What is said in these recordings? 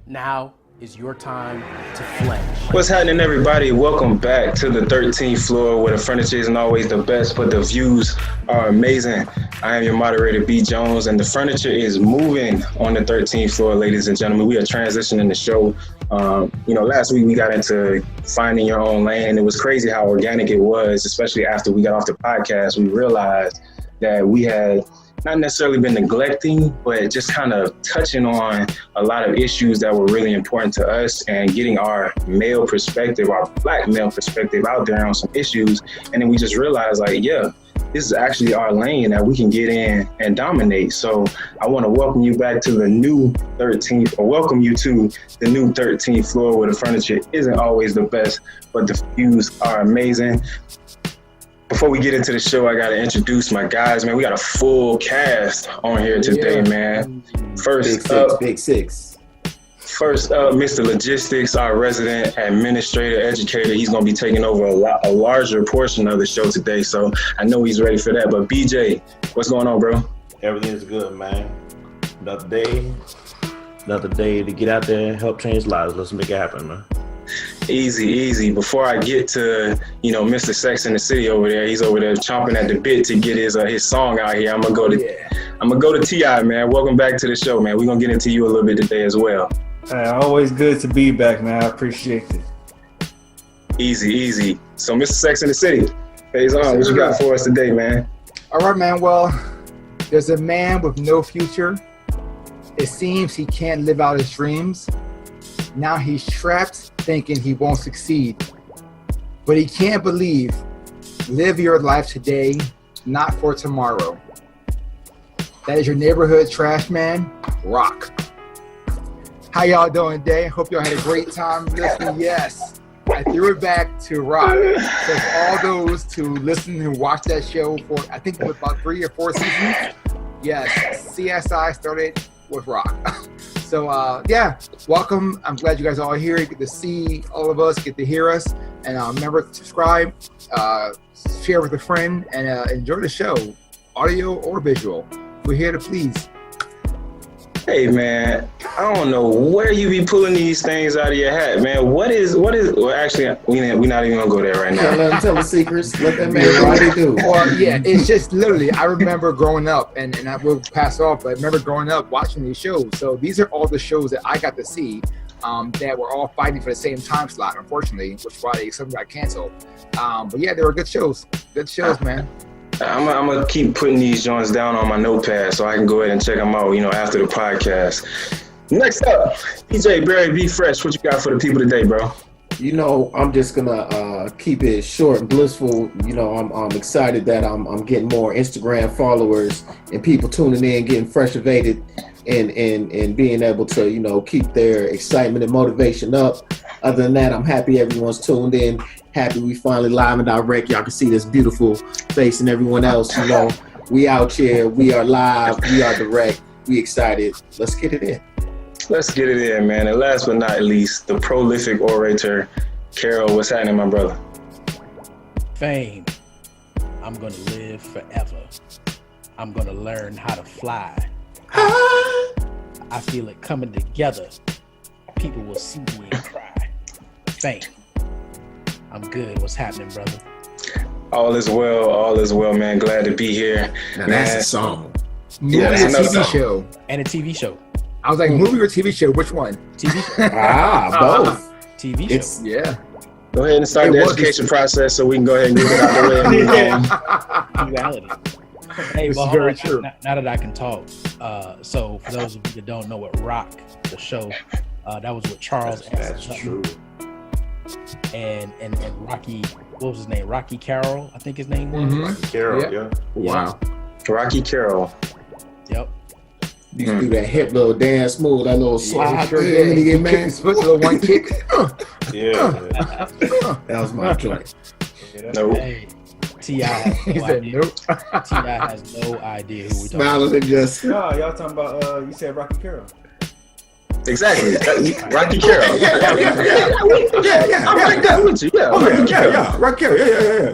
Now is your time to flex. What's happening, everybody? Welcome back to the 13th floor, where the furniture isn't always the best, but the views are amazing. I am your moderator, B. Jones, and the furniture is moving on the 13th floor, ladies and gentlemen. We are transitioning the show. Last week we got into finding your own lane, and it was crazy how organic it was, especially after we got off the podcast. We realized that we had not necessarily been neglecting, but just kind of touching on a lot of issues that were really important to us and getting our male perspective, our Black male perspective out there on some issues. And then we just realized, this is actually our lane that we can get in and dominate. So I want to welcome you back to the new 13th, or welcome you to the new 13th floor, where the furniture isn't always the best, but the views are amazing. Before we get into the show, I got to introduce my guys, man. We got a full cast on here today, man. Big six. First up, Mr. Logistics, our resident administrator, educator. He's going to be taking over a larger portion of the show today, so I know he's ready for that. But BJ, what's going on, bro? Everything's good, man. Another day to get out there and help change lives. Let's make it happen, man. Easy. Before I get to, Mr. Sex in the City over there, he's over there chomping at the bit to get his song out here. I'm gonna go to T.I., man. Welcome back to the show, man. We're gonna get into you a little bit today as well. Always good to be back, man. I appreciate it. Easy. So, Mr. Sex in the City, phase on. What you got for us today, man? All right, man. Well, there's a man with no future. It seems he can't live out his dreams. Now he's trapped, thinking he won't succeed. But he can't believe. Live your life today, not for tomorrow. That is your neighborhood trash man, Rock. How y'all doing today? Hope y'all had a great time listening. Yes, I threw it back to Rock. So all those to listen and watch that show for, I think it was about 3 or 4 seasons. Yes, CSI started with Rock. So, welcome. I'm glad you guys are all here. You get to see all of us, get to hear us. And remember to subscribe, share with a friend, and enjoy the show, audio or visual. We're here to please. Hey, man, I don't know where you be pulling these things out of your hat, man. Well, actually, we're not even going to go there right now. Let him tell the secrets. Let that man already do. Well, yeah, it's just literally, I remember growing up, and I will pass off, but I remember growing up watching these shows. So these are all the shows that I got to see that were all fighting for the same time slot, unfortunately, which is why some got canceled. But yeah, they were good shows. Good shows, man. I'm gonna keep putting these joints down on my notepad so I can go ahead and check them out, after the podcast. Next up, PJ Barry, be fresh. What you got for the people today, bro? I'm just gonna keep it short and blissful. I'm excited that I'm getting more Instagram followers and people tuning in, getting fresh-evated, and being able to keep their excitement and motivation up. Other than that, I'm happy everyone's tuned in. Happy we finally live and direct. Y'all can see this beautiful face and everyone else. We out here. We are live. We are direct. We excited. Let's get it in. Let's get it in, man. And last but not least, the prolific orator, Carol. What's happening, my brother? Fame. I'm going to live forever. I'm going to learn how to fly. I feel it coming together. People will see me and cry. Fame. I'm good. What's happening, brother? All is well, man. Glad to be here. Now that's a song. Movie or TV show? And a TV show. I was like, movie or TV show? Which one? TV show. Both. TV show. Yeah. Go ahead and start the education process so we can go ahead and get it out the way and move on. Reality. Hey, well, very true. Now that I can talk, so for those of you that don't know what Rock, the show, that was with Charles. That's true. And Rocky, what was his name? Rocky Carroll, I think his name was. Mm-hmm. Rocky Carroll, yeah. Wow. Rocky Carroll. Yep. You do that hip little dance move, that little slide. He kicked his foot, little one kick. Yeah. That was my joint. Nope. Hey, T.I. has no idea. T.I. has no idea who we talking about. Smiling and just. No, y'all talking about, you said Rocky Carroll. Exactly. Rocky Carroll. Yeah. I'm right there with you. Yeah. Rocky Carroll. Right here.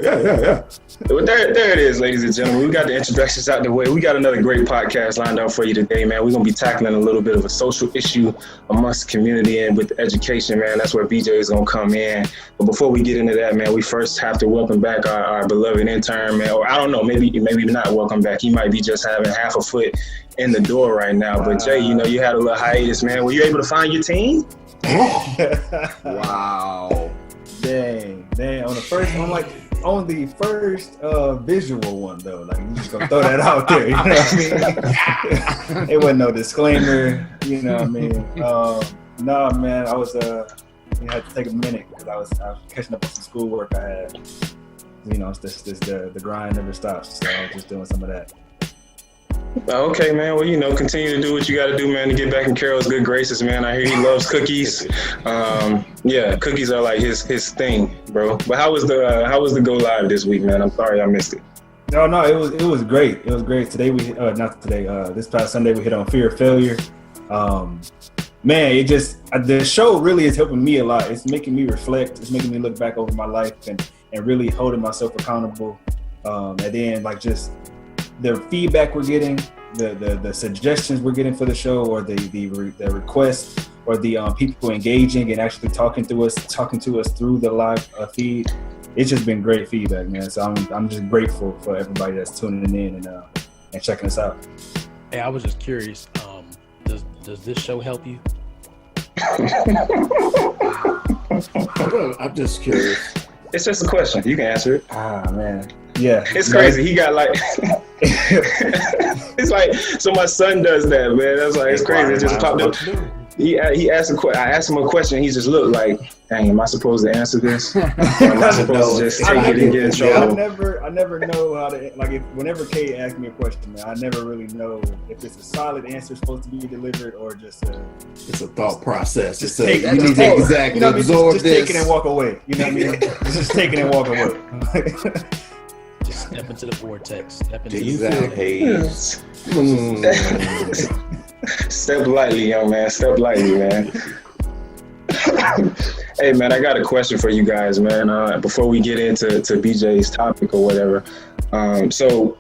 Yeah. Well, there it is, ladies and gentlemen. We got the introductions out the way. We got another great podcast lined up for you today, man. We're going to be tackling a little bit of a social issue amongst the community and with education, man. That's where BJ is going to come in. But before we get into that, man, we first have to welcome back our beloved intern, man. Or I don't know, maybe not welcome back. He might be just having half a foot in the door right now. But Jay, you had a little hiatus, man. Were you able to find your team? Wow. Dang. On the first visual one though, like I'm just gonna throw that out there, you know what I mean? It wasn't no disclaimer, you know what I mean? No, man, I was had to take a minute because I was catching up on some schoolwork I had. It's just the grind never stops, so I was just doing some of that. Okay, man. Well, continue to do what you got to do, man, to get back in Carol's good graces, man. I hear he loves cookies. Cookies are like his thing, bro. But how was the go live this week, man? I'm sorry I missed it. No, it was great. It was great. Today this past Sunday we hit on fear of failure. Man, the show really is helping me a lot. It's making me reflect. It's making me look back over my life and really holding myself accountable. And then just the feedback we're getting, the suggestions we're getting for the show, or the requests, or the people engaging and actually talking to us through the live feed. It's just been great feedback, man. So I'm just grateful for everybody that's tuning in and checking us out. Hey, I was just curious. Does this show help you? I'm just curious. It's just a question. You can answer it. Man. Yeah. It's crazy. He got it's like, so my son does that, man. That's like, it's crazy. It just popped up. He asked I asked him a question. He just looked like, dang, am I supposed to answer this? Or am I supposed to just take it and get in trouble? I never know how to, whenever Kay asks me a question, man, I never really know if it's a solid answer supposed to be delivered or just it's a thought process. Just you take need to exactly absorb just this. Take it and walk away. You know what I mean? Just take it and walk away. Just step into the vortex. Step into Exactly. Step lightly, young man. Step lightly, man. Hey, man, I got a question for you guys, man. Before we get into BJ's topic or whatever. So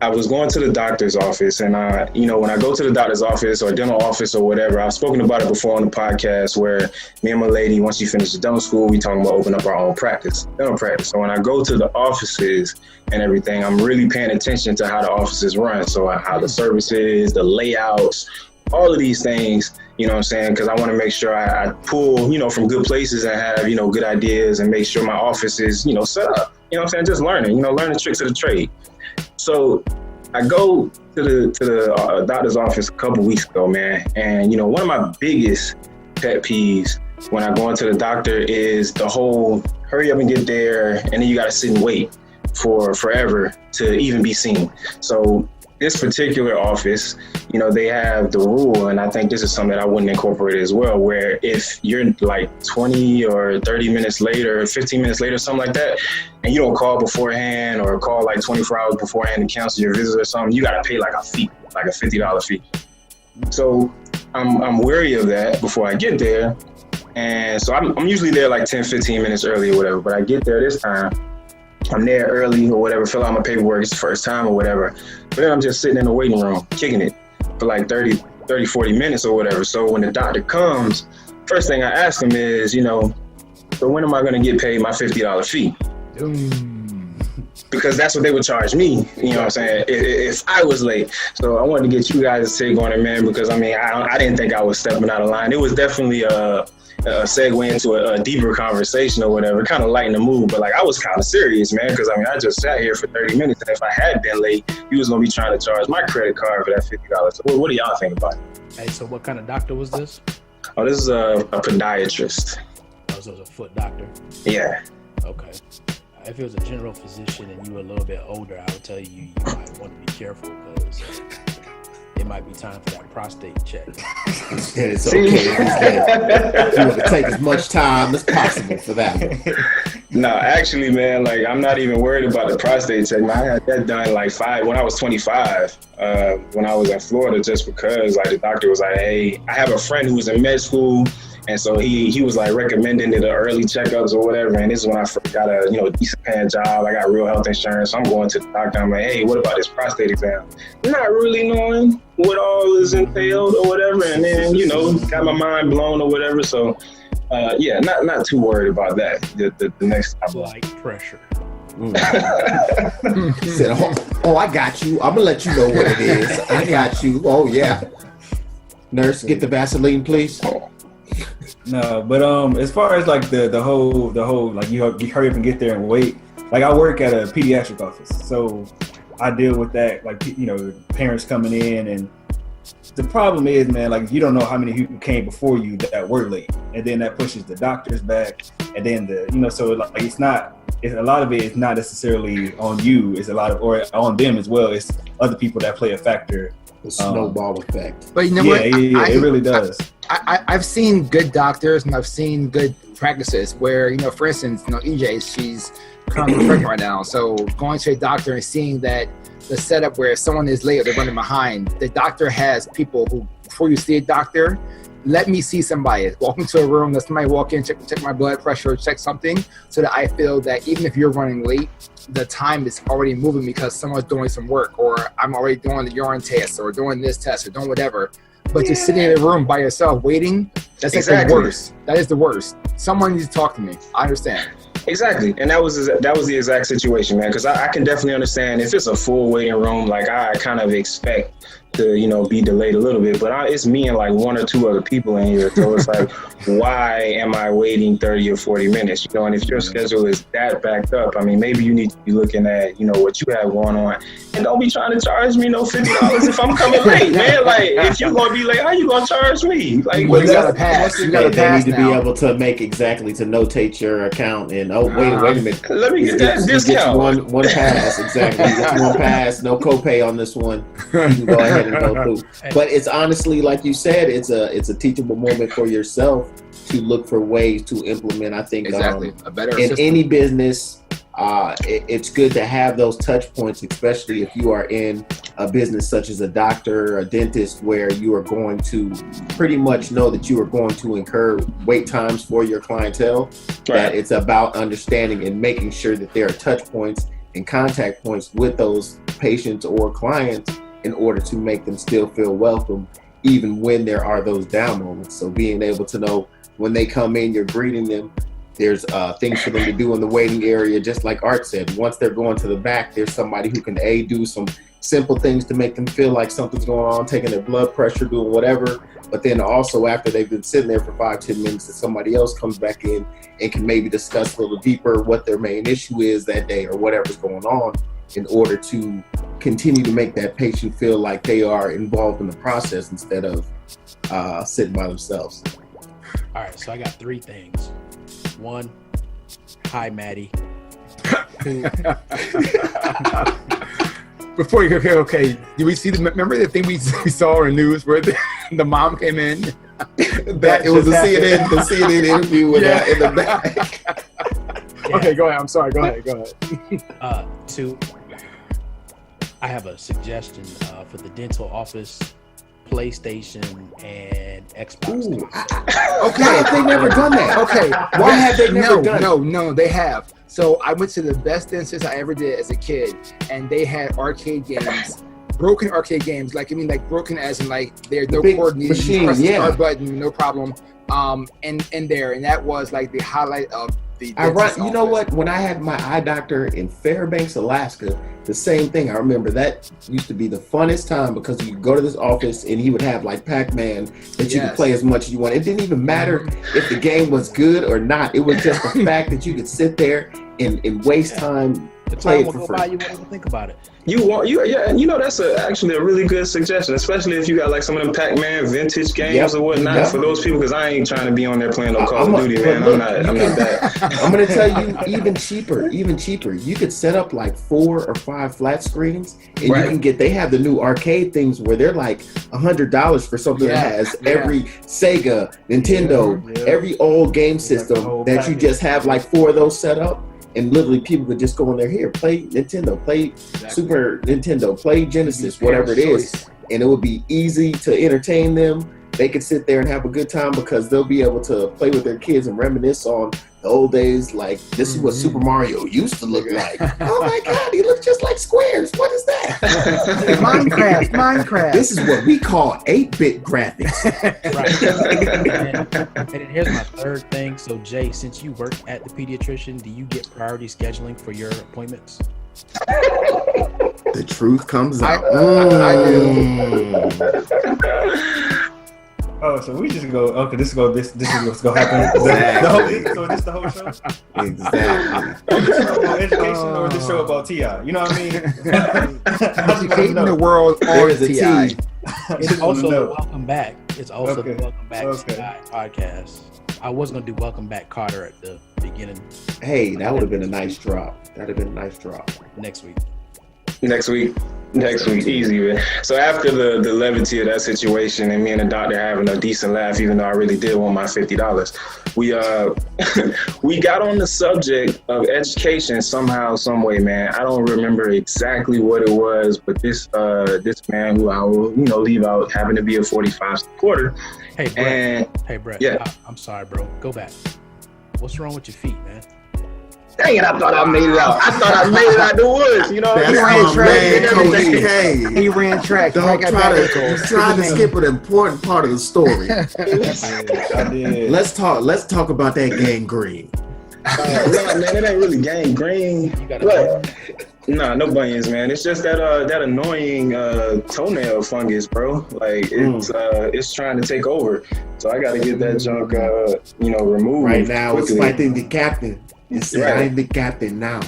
I was going to the doctor's office, and when I go to the doctor's office or dental office or whatever, I've spoken about it before on the podcast where me and my lady, once she finishes dental school, we talking about opening up our own dental practice. So when I go to the offices and everything, I'm really paying attention to how the offices run. So how the services, the layouts, all of these things, you know what I'm saying? Because I want to make sure I pull, from good places and have, good ideas and make sure my office is, set up. You know what I'm saying? Just learning the tricks of the trade. So I go to the doctor's office a couple weeks ago, man. And, one of my biggest pet peeves when I go into the doctor is the whole hurry up and get there. And then you got to sit and wait for forever to even be seen. So this particular office, they have the rule, and I think this is something that I wouldn't incorporate as well, where if you're like 20 or 30 minutes later, 15 minutes later, something like that, and you don't call beforehand or call like 24 hours beforehand to cancel your visit or something, you got to pay like a fee, like a $50 fee. So I'm wary of that before I get there. And so I'm usually there like 10, 15 minutes early or whatever, but I get there this time. I'm there early or whatever, fill out my paperwork, it's the first time or whatever. But then I'm just sitting in the waiting room, kicking it for like 30, 40 minutes or whatever. So when the doctor comes, first thing I ask him is, so when am I going to get paid my $50 fee? Because that's what they would charge me, you know what I'm saying, if I was late. So I wanted to get you guys' take on it, man, because I didn't think I was stepping out of line. It was definitely a segue into a deeper conversation or whatever, kind of lighten the mood. But I was kind of serious, man, because I just sat here for 30 minutes. And if I had been late, he was going to be trying to charge my credit card for that $50. So what do y'all think about it? Hey, so what kind of doctor was this? Oh, this is a podiatrist. Oh, so it was a foot doctor? Yeah. Okay. If it was a general physician and you were a little bit older, I would tell you might want to be careful because it might be time for that prostate check. It's okay. You want to take as much time as possible for that one. No, actually, man, like I'm not even worried about the prostate check. Man, I had that done like when I was 25, when I was in Florida, just because like the doctor was like, hey, I have a friend who's in med school. And so he was like recommending it early checkups or whatever. And this is when I first got a decent paying job. I got real health insurance. So I'm going to the doctor. I'm like, hey, what about this prostate exam? Not really knowing what all is entailed or whatever. And then got my mind blown or whatever. So yeah, not too worried about that. The next time. Like pressure. He said, oh, I got you. I'm gonna let you know what it is. I got you. Oh yeah. Nurse, get the Vaseline, please. No, but as far as like the whole like you hurry up and get there and wait. Like I work at a pediatric office, so I deal with that. Like parents coming in, and the problem is, man, like you don't know how many people came before you that were late, and then that pushes the doctors back, and then so like it's not. A lot of it is not necessarily on you. It's a lot of or on them as well. It's other people that play a factor. The snowball effect. But you know what? Yeah, it really does. I've seen good doctors and I've seen good practices where, for instance, EJ, she's currently pregnant right now. So going to a doctor and seeing that the setup where if someone is late or they're running behind, the doctor has people who, before you see a doctor, let me see somebody. Walk into a room, let somebody walk in, check my blood pressure, check something, so that I feel that even if you're running late, the time is already moving because someone's doing some work, or I'm already doing the urine test, or doing this test, or doing whatever. But just sitting in a room by yourself waiting, that's like the worst. That is the worst. Someone needs to talk to me. I understand. Exactly, and that was the exact situation, man. Because I can definitely understand if it's a full waiting room, like I kind of expect to be delayed a little bit, but it's me and like one or two other people in here, so it's like, why am I waiting 30 or 40 minutes? And if your schedule is that backed up, I mean, maybe you need to be looking at what you have going on, and don't be trying to charge me $50 if I'm coming late, man. Like if you're gonna be late, how you gonna charge me? Like you gotta pass. You gotta pass. They need to be able to make exactly to notate your account and wait a minute. Let me get that discount. One pass, exactly. You get one pass, no copay on this one. You can go ahead and go through. But it's honestly, like you said, it's a teachable moment for yourself to look for ways to implement. I think exactly a better in system. any business. It's good to have those touch points, especially if you are in a business such as a doctor, a dentist, where you are going to pretty much know that you are going to incur wait times for your clientele. Right. That it's about understanding and making sure that there are touch points and contact points with those patients or clients in order to make them still feel welcome, even when there are those down moments. So being able to know when they come in, you're greeting them. There's things for them to do in the waiting area, just like Art said. Once they're going to the back, there's somebody who can do some simple things to make them feel like something's going on, taking their blood pressure, doing whatever. But then also after they've been sitting there for 5-10 minutes, that somebody else comes back in and can maybe discuss a little deeper what their main issue is that day or whatever's going on, in order to continue to make that patient feel like they are involved in the process instead of sitting by themselves. All right, so I got 3 things. 1, hi, Maddie. Before you go, okay. Did we see remember the thing we saw in the news where the mom came in? That it was the CNN interview with in the back. Yeah. Okay, go ahead. I'm sorry. Go ahead. 2, I have a suggestion for the dental office. PlayStation and Xbox. Okay, have they never done that? Okay, why have they never done it? No, they have. So I went to the best dentist I ever did as a kid, and they had arcade games, broken arcade games. Like broken as in like there's no cord needed. You press the start button, no problem. In there, and that was like the highlight of the. You know what? When I had my eye doctor in Fairbanks, Alaska, the same thing. I remember that used to be the funnest time because you go to this office and he would have like Pac-Man that you could play as much as you want. It didn't even matter if the game was good or not. It was just the fact that you could sit there and waste time The Play time it will for go free. by, you won't even think about it. That's actually a really good suggestion, especially if you got like some of them Pac-Man vintage games Yep. or whatnot Yep. for those people. Because I ain't trying to be on there playing no Call of Duty, but man. look, I'm not that. I'm gonna tell you, even cheaper. You could set up like 4 or 5 flat screens, and Right. you can get. They have the new arcade things where they're like $100 for something that has every Sega, Nintendo, Yeah. every old game Like the system whole that you package. just have like 4 of those set up, and literally people could just go in there, here, play Nintendo, play Super Nintendo, play Genesis, whatever it is, and it would be easy to entertain them. They could sit there and have a good time because they'll be able to play with their kids and reminisce on the old days. Like, this is what Super Mario used to look like. Oh my God, he looks just like Squares. What is that? Minecraft. This is what we call 8-bit graphics. Right. And then here's my third thing. So, Jay, since you work at the pediatrician, do you get priority scheduling for your appointments? The truth comes out. I Oh, so we just go. Okay, this is what's gonna happen. The whole, so this the whole show. Exactly. Is this show about education or is this show about Ti? You know what I mean? Educating the world There or is a TI. T. It's also No. the Welcome Back. It's also Okay. the Welcome Back Okay. TI podcast. I was gonna do Welcome Back Carter at the beginning Hey, that would have been a nice drop. That'd have been a nice drop. next week. Next week, easy, man. So after the levity of that situation and me and the doctor having a decent laugh, even though I really did want my $50, we we got on the subject of education somehow, some way, man. I don't remember exactly what it was, but this man who I will leave out happened to be a 45 supporter. Hey, Brett. And Hey, Brett. yeah. I'm sorry, bro. Go back. What's wrong with your feet, man? dang it, I thought I made it out. I thought I made it out the woods. You know, That's ran my track man, and Coach everything. K. He ran track. Don't Like I try got to ankles. try to skip an important part of the story. I did. Let's talk about that gangrene. no, man, it ain't really gangrene. You got a But, nah, no bunions, man. It's just that annoying toenail fungus, bro. Like it's trying to take over. So I got to get that junk, removed. Right now, quickly. it's fighting the captain. It's Right. I'm the captain now.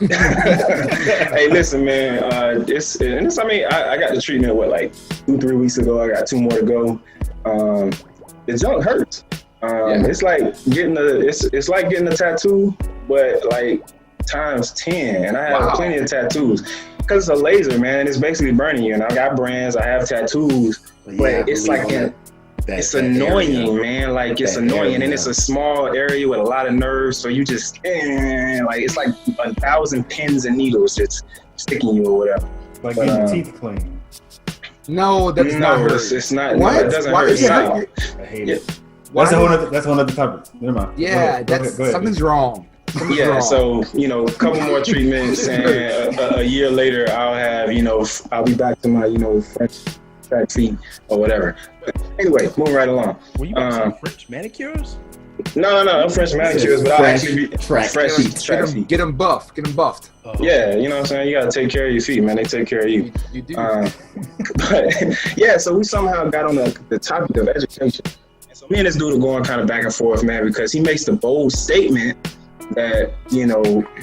Hey, listen, man. I got the treatment like 2-3 weeks ago. I got 2 more to go. The junk hurts. It's like getting a tattoo, but like times 10. And I have plenty of tattoos because it's a laser, man. It's basically burning you. And I got brands. I have tattoos, but it's like it's annoying, man. Like it's annoying, and it's a small area with a lot of nerves. So you just it's like 1,000 pins and needles just sticking you or whatever. Like getting your teeth clean. No, that does not hurt. It's not. What? No, it doesn't Why hurt. does it No. hurt? I hate Yeah. it. That's a whole other topic. Never mind. Yeah, Go ahead. something's wrong. Something's Yeah, wrong. so a couple more treatments, and a year later, I'll have I'll be back to my French track feet or whatever. But anyway, moving right along. Were you about some French manicures? No, French manicures, but I'll actually be track fresh feet. track feet. Get them buffed. Get them buffed. Oh, Yeah, you know what I'm saying? You gotta take care of your feet, man. They take care of you. You do. But yeah, so we somehow got on the topic of education. And so me and this dude are going kind of back and forth, man, because he makes the bold statement that,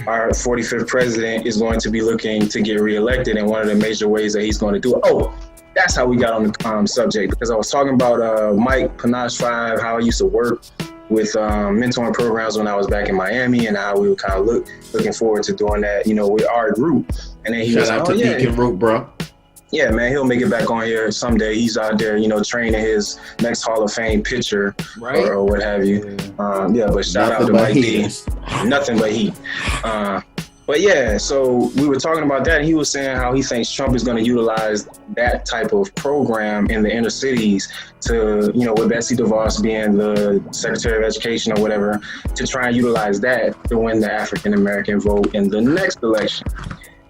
our 45th president is going to be looking to get reelected, and one of the major ways that he's going to do it. Oh, that's how we got on the subject, because I was talking about Mike, Panache 5, how I used to work with mentoring programs when I was back in Miami, and how we were kind of looking forward to doing that, with our group. And then he was Shout like, out to Deacon Root, bro. yeah, man, he'll make it back on here someday. He's out there, training his next Hall of Fame pitcher Right. or what have you. But shout out to Nothing but Mike D. heaters. Nothing but heat. But yeah, so we were talking about that. He was saying how he thinks Trump is going to utilize that type of program in the inner cities to, with Betsy DeVos being the Secretary of Education or whatever, to try and utilize that to win the African American vote in the next election.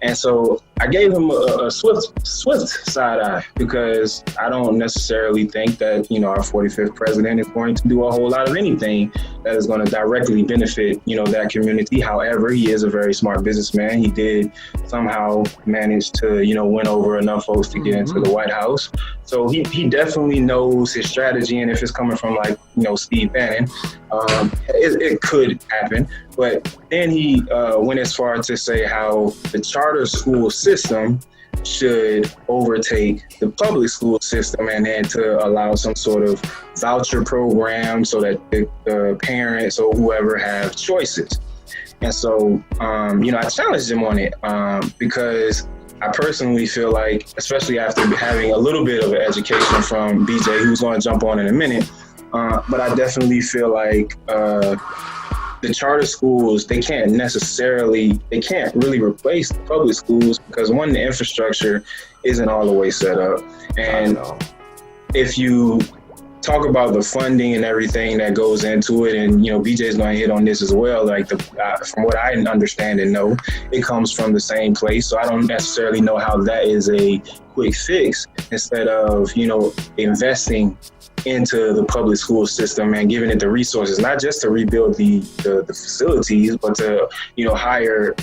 And so I gave him a swift side eye, because I don't necessarily think that, our 45th president is going to do a whole lot of anything that is going to directly benefit, that community. However, he is a very smart businessman. He did somehow manage to, win over enough folks to get into the White House. So he definitely knows his strategy. And if it's coming from Steve Bannon, it could happen. But then he went as far to say how the charter school system should overtake the public school system, and then to allow some sort of voucher program so that the parents or whoever have choices. And so, I challenged him on it because I personally feel like, especially after having a little bit of an education from BJ, who's going to jump on in a minute, but I definitely feel like the charter schools, they can't really replace the public schools because, one, the infrastructure isn't all the way set up. And if you talk about the funding and everything that goes into it, and BJ's going to hit on this as well, like from what I understand and know, it comes from the same place. So I don't necessarily know how that is a quick fix instead of investing into the public school system and giving it the resources, not just to rebuild the facilities, but to hire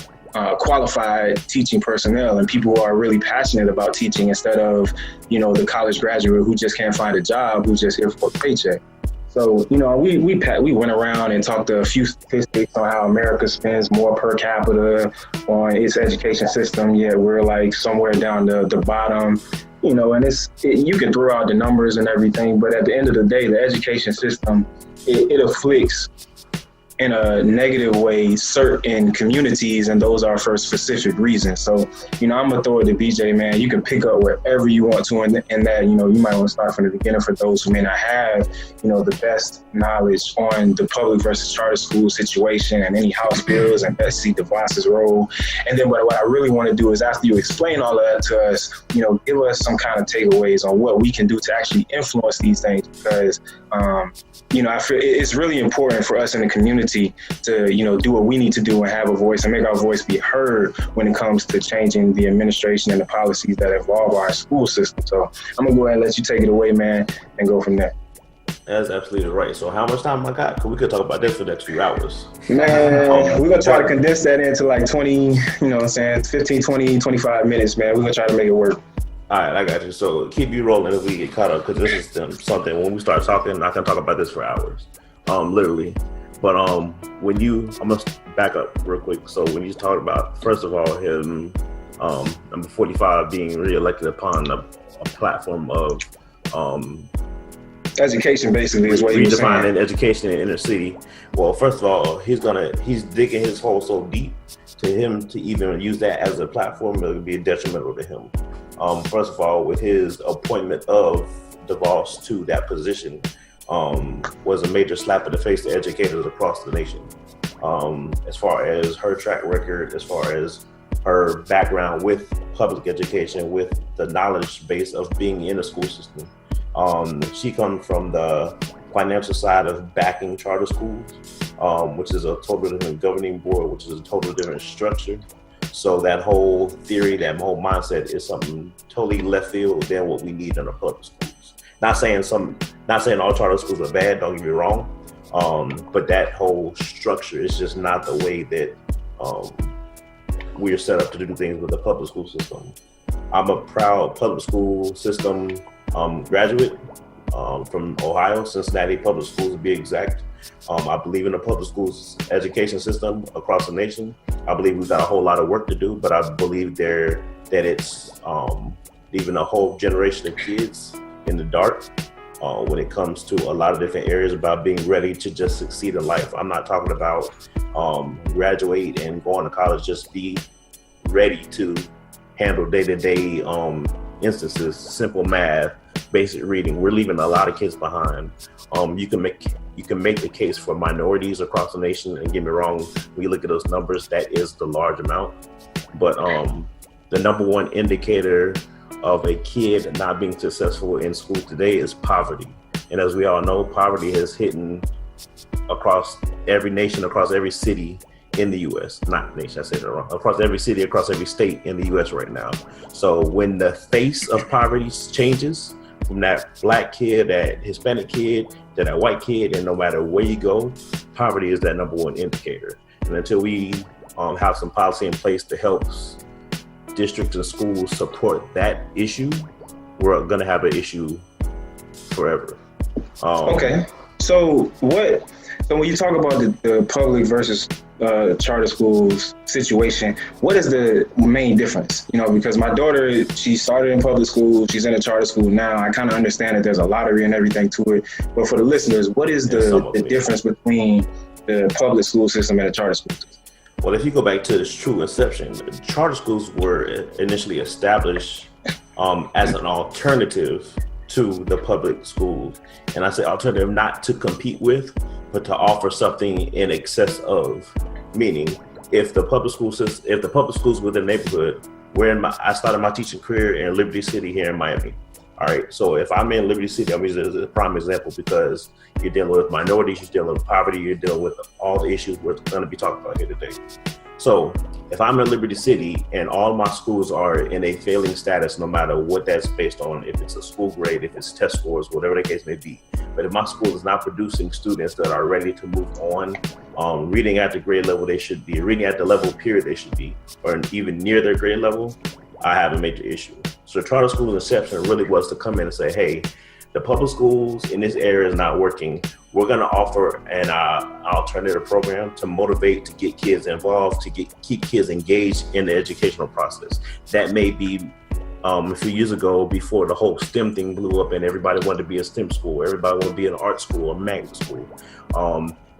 qualified teaching personnel and people who are really passionate about teaching, instead of the college graduate who just can't find a job, who's just here for a paycheck. So we went around and talked a few statistics on how America spends more per capita on its education system, yet we're like somewhere down the bottom. And you can throw out the numbers and everything, but at the end of the day, the education system, it afflicts in a negative way certain communities, and those are for specific reasons. So, I'm gonna throw it to BJ, man. You can pick up wherever you want to in that, you might want to start from the beginning for those who may not have, the best knowledge on the public versus charter school situation and any House bills and Betsy DeVos's role. And then what I really want to do is, after you explain all of that to us, give us some kind of takeaways on what we can do to actually influence these things, because I feel it's really important for us in the community to, do what we need to do and have a voice and make our voice be heard when it comes to changing the administration and the policies that involve our school system. So I'm gonna go ahead and let you take it away, man, and go from there. That's absolutely right. So how much time I got? Because we could talk about this for the next few hours. Man, we're gonna try to condense that into like 20, 15, 20, 25 minutes, man. We're gonna try to make it work. All right, I got you. So keep you rolling if we get caught up, because this is something, when we start talking, I can talk about this for hours, literally. But I'm gonna back up real quick. So when you talk about, first of all, him, number 45 being reelected upon a platform of education, basically, is what he was saying. Redefining education in inner city. Well, first of all, he's digging his hole so deep, to him to even use that as a platform, it would be detrimental to him. First of all, with his appointment of DeVos to that position, was a major slap in the face to educators across the nation. As far as her track record, as far as her background with public education, with the knowledge base of being in the school system. She comes from the financial side of backing charter schools, which is a totally different governing board, which is a totally different structure. So that whole theory, that whole mindset is something totally left field than what we need in our public schools. Not saying all charter schools are bad, don't get me wrong, but that whole structure is just not the way that we're set up to do things with the public school system. I'm a proud public school system graduate from Ohio, Cincinnati Public Schools to be exact. I believe in the public schools education system across the nation. I believe we've got a whole lot of work to do, but I believe that it's leaving a whole generation of kids in the dark when it comes to a lot of different areas about being ready to just succeed in life. I'm not talking about graduate and going to college, just be ready to handle day-to-day instances, simple math, basic reading. We're leaving a lot of kids behind. You can make the case for minorities across the nation, and get me wrong, when you look at those numbers, that is the large amount. But the number one indicator of a kid not being successful in school today is poverty. And as we all know, poverty has hit across every nation, across every city in the U.S. Not nation, I said it wrong. Across every city, across every state in the U.S. right now. So when the face of poverty changes from that black kid, that Hispanic kid, to that white kid, and no matter where you go, poverty is that number one indicator. And until we have some policy in place to help districts and schools support that issue, we're going to have an issue forever. Okay. So So when you talk about the public versus charter schools situation, what is the main difference? You know, because my daughter, she started in public school, she's in a charter school now. I kind of understand that there's a lottery and everything to it. But for the listeners, what is the difference between the public school system and the charter school system? Well, if you go back to its true inception, charter schools were initially established as an alternative to the public schools. And I say alternative not to compete with, but to offer something in excess of. Meaning, if the public schools within the neighborhood, I started my teaching career in Liberty City here in Miami. All right, so if I'm in Liberty City, I'm using it as a prime example because you're dealing with minorities, you're dealing with poverty, you're dealing with all the issues we're going to be talking about here today. So if I'm in Liberty City and all my schools are in a failing status, no matter what that's based on, if it's a school grade, if it's test scores, whatever the case may be, but if my school is not producing students that are ready to move on, reading at the grade level they should be, reading at the level period they should be, or even near their grade level, I have a major issue. So charter school's inception really was to come in and say, hey, the public schools in this area is not working. We're going to offer an alternative program to motivate, to get kids involved, to keep kids engaged in the educational process. That may be a few years ago, before the whole STEM thing blew up and everybody wanted to be a STEM school, everybody wanted to be an art school, a magnet school.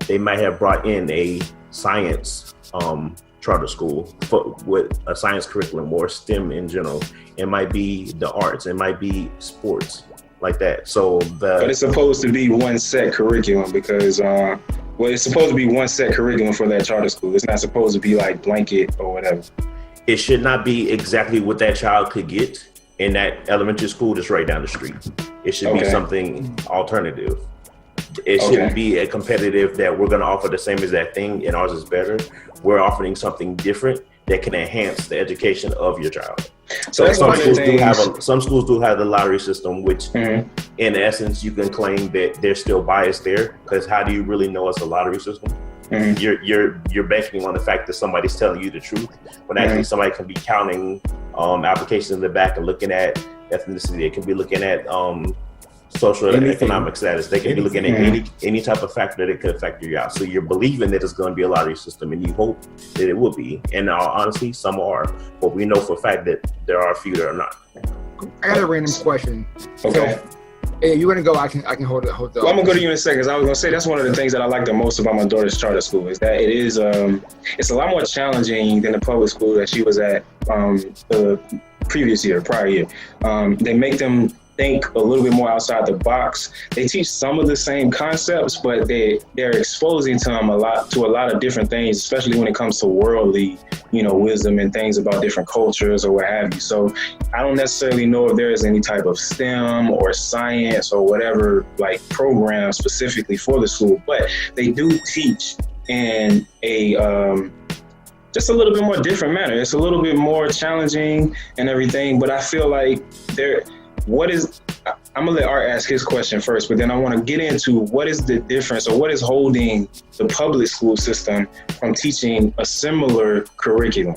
They might have brought in a science charter school with a science curriculum or STEM in general. It might be the arts, it might be sports, like that. So but it's supposed to be one set curriculum because it's supposed to be one set curriculum for that charter school. It's not supposed to be like blanket or whatever. It should not be exactly what that child could get in that elementary school that's right down the street. It should be something alternative. It shouldn't be a competitive that we're going to offer the same exact thing and ours is better. We're offering something different that can enhance the education of your child. So some schools do have the lottery system, which in essence, you can claim that there's still bias there, because how do you really know it's a lottery system? You're banking on the fact that somebody's telling you the truth, when actually somebody can be counting applications in the back and looking at ethnicity. They can be looking at social and economic status. They can be looking at any type of factor that could factor you out. So you're believing that it's going to be a lottery system, and you hope that it will be. And honestly, some are, but we know for a fact that there are a few that are not. I got a random question. Okay. So, if you want to go, I can hold it. Well, I'm gonna go to you in a second. 'Cause I was gonna say that's one of the things that I like the most about my daughter's charter school is that it is it's a lot more challenging than the public school that she was at the prior year. They make them think a little bit more outside the box. They teach some of the same concepts, but they're exposing to them a lot of different things, especially when it comes to worldly, wisdom and things about different cultures or what have you. So I don't necessarily know if there is any type of STEM or science or whatever like program specifically for the school, but they do teach in a just a little bit more different manner. It's a little bit more challenging and everything, but I feel like I'm gonna let Art ask his question first, but then I want to get into what is the difference or what is holding the public school system from teaching a similar curriculum.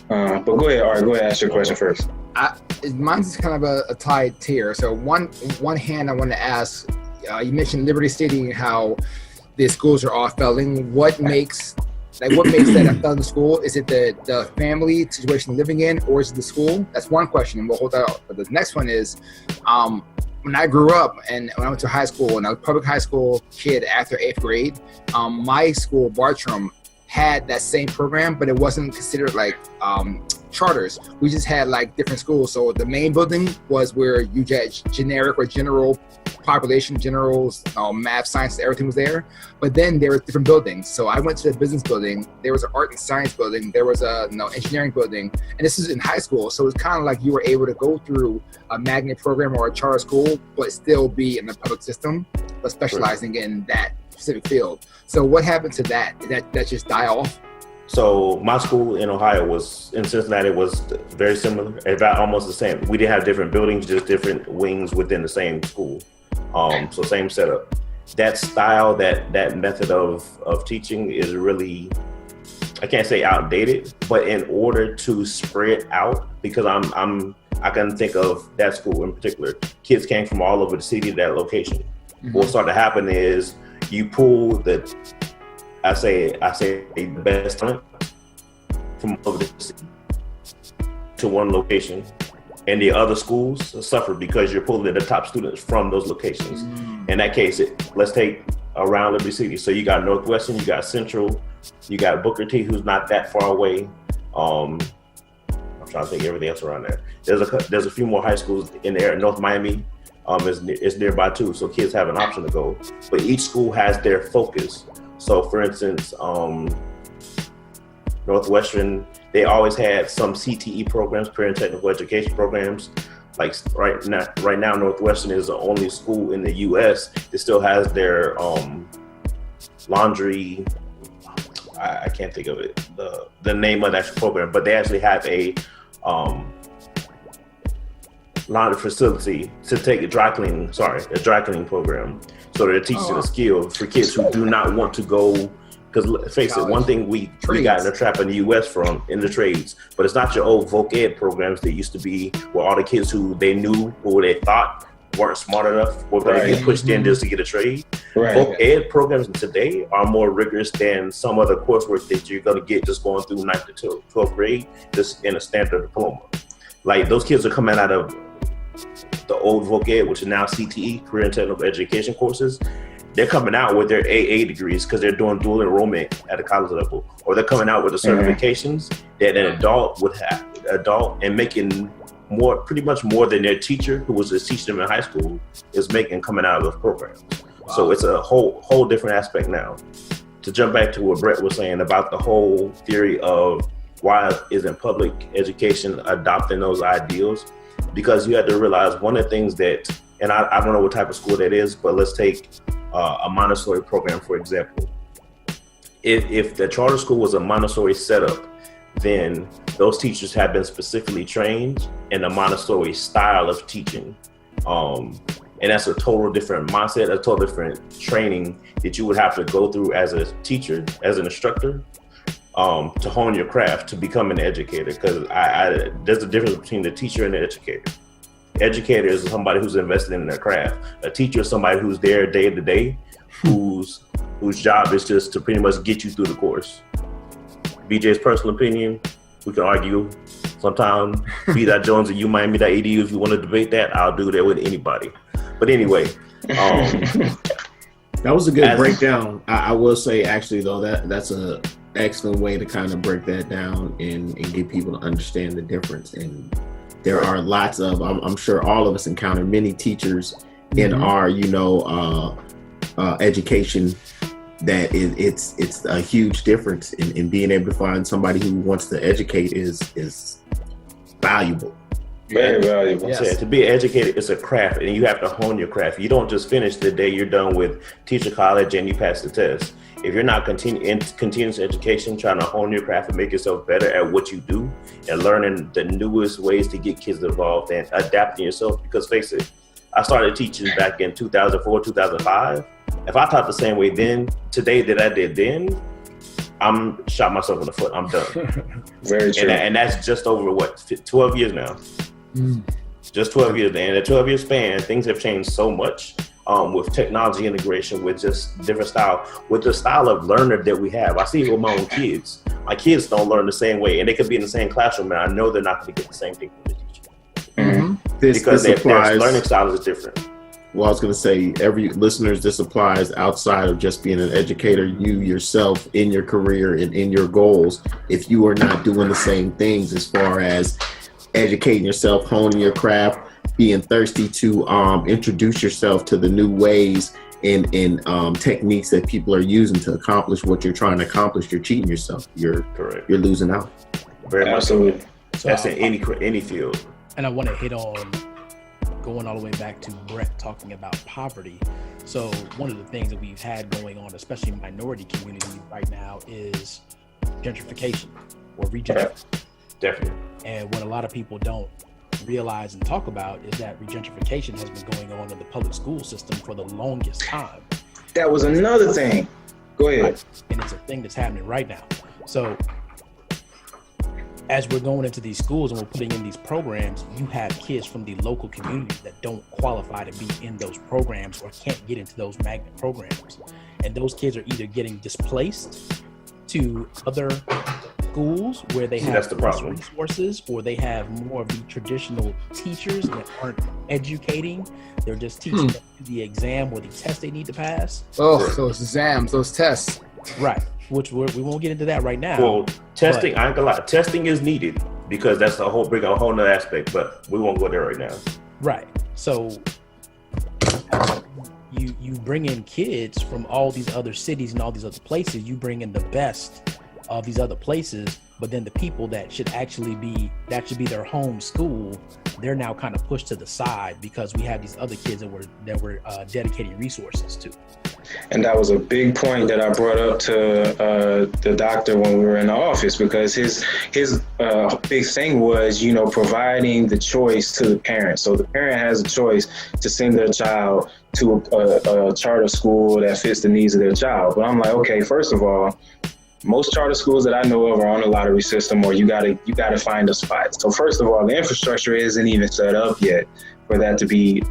But go ahead, Art. Go ahead, ask your question first. Mine's kind of a tied tier. So one hand, I want to ask. You mentioned Liberty City and how the schools are all failing. What makes that a failing school? Is it the family situation living in, or is it the school? That's one question, and we'll hold that out. But the next one is, when I grew up and when I went to high school, and I was a public high school kid after 8th grade, my school, Bartram, had that same program, but it wasn't considered like charters. We just had like different schools. So the main building was where you get generic or general population, generals, math, science, everything was there. But then there were different buildings. So I went to the business building. There was an art and science building. There was a engineering building. And this is in high school. So it's kind of like you were able to go through a magnet program or a charter school, but still be in the public system, but specializing in that specific field. So what happened to that? Did that just die off? So my school in Cincinnati was very similar, about almost the same. We didn't have different buildings, just different wings within the same school. So same setup. That style, that method of teaching is really, I can't say outdated, but in order to spread out, because I can think of that school in particular, kids came from all over the city to that location. Mm-hmm. What started to happen is you pull the I say the best talent from over the city to one location, and the other schools suffer because you're pulling the top students from those locations. In that case, let's take around Liberty City. So you got Northwestern, you got Central, you got Booker T, who's not that far away. I'm trying to think everything else around there. There's a few more high schools in there. North Miami is nearby too, so kids have an option to go. But each school has their focus. So for instance, Northwestern, they always had some CTE programs, career and technical education programs. Like right now, Northwestern is the only school in the U.S. that still has their laundry. I can't think of it, the name of that program, but they actually have a laundry facility to take a dry cleaning program. So they're teaching a skill for kids who do not want to go. Because face it, one thing we got in the trap in the U.S. in the trades, but it's not your old voc ed programs that used to be where all the kids who they knew or they thought weren't smart enough were going to get pushed in just to get a trade. Right. Voc ed programs today are more rigorous than some other coursework that you're going to get just going through 9th to 12th grade, just in a standard diploma. Like those kids are coming out of the old voc ed, which is now CTE, career and technical education courses. They're coming out with their AA degrees because they're doing dual enrollment at a college level, or they're coming out with the certifications that an adult would have, and making pretty much more than their teacher, who was just teaching them in high school, is making coming out of those programs. Wow. So it's a whole different aspect now. To jump back to what Brett was saying about the whole theory of why isn't public education adopting those ideals, because you have to realize one of the things that, and I don't know what type of school that is, but let's take a Montessori program, for example. If the charter school was a Montessori setup, then those teachers have been specifically trained in a Montessori style of teaching. And that's a total different mindset, a total different training that you would have to go through as a teacher, as an instructor, to hone your craft, to become an educator. Because there's a difference between the teacher and the educator. Educator is somebody who's invested in their craft. A teacher is somebody who's there day to day, whose job is just to pretty much get you through the course. BJ's personal opinion, we can argue sometime. B.Jones at UMiami.edu, if you want to debate that, I'll do that with anybody. But anyway, that was a good breakdown. I will say, actually, though, that's a excellent way to kind of break that down and get people to understand the difference. And there are lots of, I'm sure all of us encounter many teachers in our, education that it's a huge difference in being able to find somebody who wants to educate is valuable. Very valuable. Yes. To be an educator, it's a craft, and you have to hone your craft. You don't just finish the day you're done with teacher college and you pass the test. If you're not continuous education, trying to hone your craft and make yourself better at what you do, and learning the newest ways to get kids involved and adapting yourself, because face it, I started teaching back in 2004, 2005. If I taught the same way then, today that I did then, I'm shot myself in the foot. I'm done. Very true. And that's just over 12 years now. Just 12 years. And in a 12-year span, things have changed so much. With technology integration, with just different style, with the style of learner that we have. I see it with my own kids. My kids don't learn the same way, and they could be in the same classroom, and I know they're not going to get the same thing from the teacher. Because their learning style is different. Well, I was going to say, listeners, this applies outside of just being an educator. You yourself, in your career and in your goals, if you are not doing the same things as far as educating yourself, honing your craft, being thirsty to introduce yourself to the new ways and techniques that people are using to accomplish what you're trying to accomplish, you're cheating yourself. You're losing out. Very absolutely. That's in any field. And I want to hit on going all the way back to Brett talking about poverty. So one of the things that we've had going on, especially in minority communities right now, is gentrification or regentrification. Definitely. And what a lot of people don't realize and talk about is that regentrification has been going on in the public school system for the longest time. That was another thing. Go ahead. And it's a thing that's happening right now. So as we're going into these schools and we're putting in these programs, you have kids from the local community that don't qualify to be in those programs or can't get into those magnet programs. And those kids are either getting displaced to other schools where they have less resources, or they have more of the traditional teachers that aren't educating. They're just teaching them the exam or the test they need to pass. Oh, those exams, those tests. Right. Which we won't get into that right now. Well, testing, I ain't gonna lie, testing is needed because that's a whole other aspect, but we won't go there right now. Right. So you bring in kids from all these other cities and all these other places. You bring in the best of these other places, but then the people that should be their home school, they're now kind of pushed to the side because we have these other kids that we're dedicating resources to. And that was a big point that I brought up to the doctor when we were in the office, because his big thing was, providing the choice to the parent. So the parent has a choice to send their child to a charter school that fits the needs of their child. But I'm like, okay, first of all, most charter schools that I know of are on a lottery system, or you gotta find a spot. So first of all, the infrastructure isn't even set up yet for that to be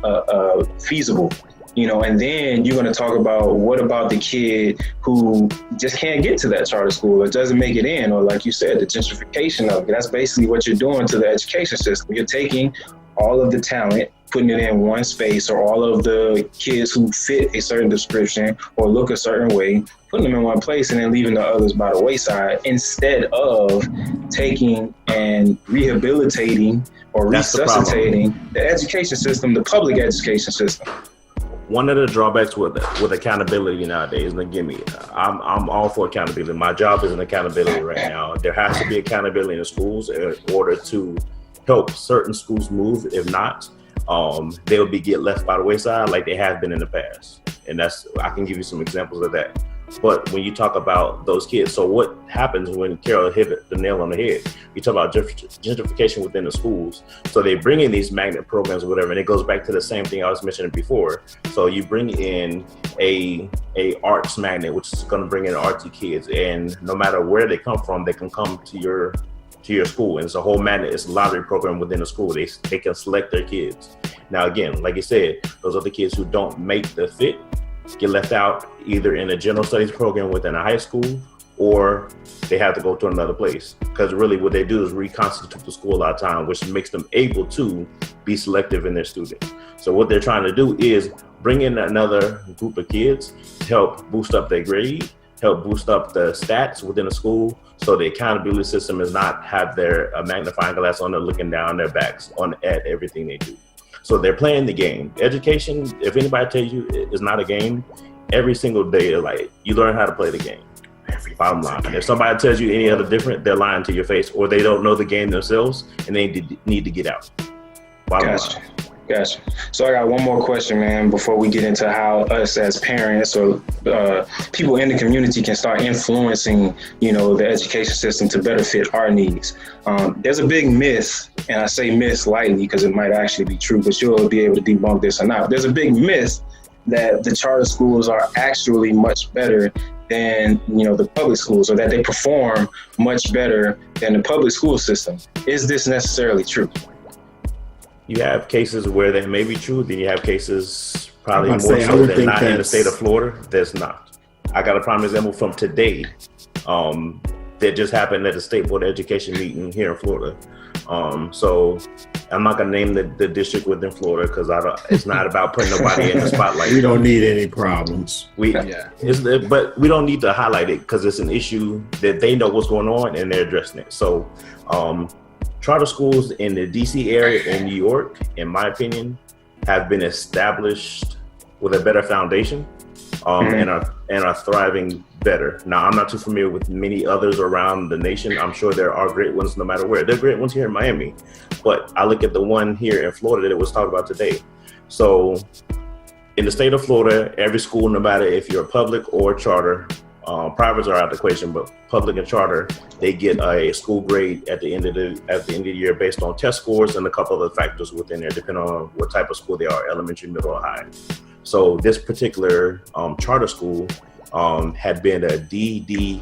feasible. And then you're going to talk about what about the kid who just can't get to that charter school or doesn't make it in, or like you said, the gentrification of it. That's basically what you're doing to the education system. You're taking all of the talent, putting it in one space, or all of the kids who fit a certain description or look a certain way, putting them in one place and then leaving the others by the wayside, instead of taking and rehabilitating or resuscitating the education system, the public education system. One of the drawbacks with accountability nowadays, and again, I'm all for accountability. My job is an accountability right now. There has to be accountability in the schools in order to help certain schools move. If not, they'll get left by the wayside like they have been in the past. And I can give you some examples of that. But when you talk about those kids, so what happens when Carol hit the nail on the head? You talk about gentrification within the schools. So they bring in these magnet programs or whatever, and it goes back to the same thing I was mentioning before. So you bring in a arts magnet, which is going to bring in artsy kids, and no matter where they come from, they can come to your school. And it's a whole magnet. It's a lottery program within the school. They can select their kids. Now, again, like you said, those other kids who don't make the fit get left out either in a general studies program within a high school, or they have to go to another place, because really what they do is reconstitute the school a lot of time, which makes them able to be selective in their students. So what they're trying to do is bring in another group of kids to help boost up their grade, help boost up the stats within the school, so the accountability system is not have their magnifying glass on them looking down their backs at everything they do. So they're playing the game. Education, if anybody tells you it's not a game, every single day, like, you learn how to play the game. Bottom line. If somebody tells you any other different, they're lying to your face, or they don't know the game themselves and they need to get out. Bottom line. Gotcha. So I got one more question, man, before we get into how us as parents or people in the community can start influencing, the education system to better fit our needs. There's a big myth, and I say myth lightly because it might actually be true, but you'll be able to debunk this or not. There's a big myth that the charter schools are actually much better than, the public schools, or that they perform much better than the public school system. Is this necessarily true? You have cases where that may be true, then you have cases probably more so than not in the state of Florida. That's not. I got a prime example from today that just happened at the State Board of Education meeting here in Florida. So I'm not gonna name the district within Florida because it's not about putting nobody in the spotlight. We don't need any problems. But we don't need to highlight it because it's an issue that they know what's going on and they're addressing it. So charter schools in the DC area in New York, in my opinion, have been established with a better foundation and are thriving better. Now, I'm not too familiar with many others around the nation. I'm sure there are great ones no matter where. There are great ones here in Miami, but I look at the one here in Florida that was talked about today. So in the state of Florida, every school, no matter if you're public or charter, privates are out of the equation, but public and charter, they get a school grade at the end of the year based on test scores and a couple of factors within there, depending on what type of school they are, elementary, middle, or high. So this particular charter school had been a DFD,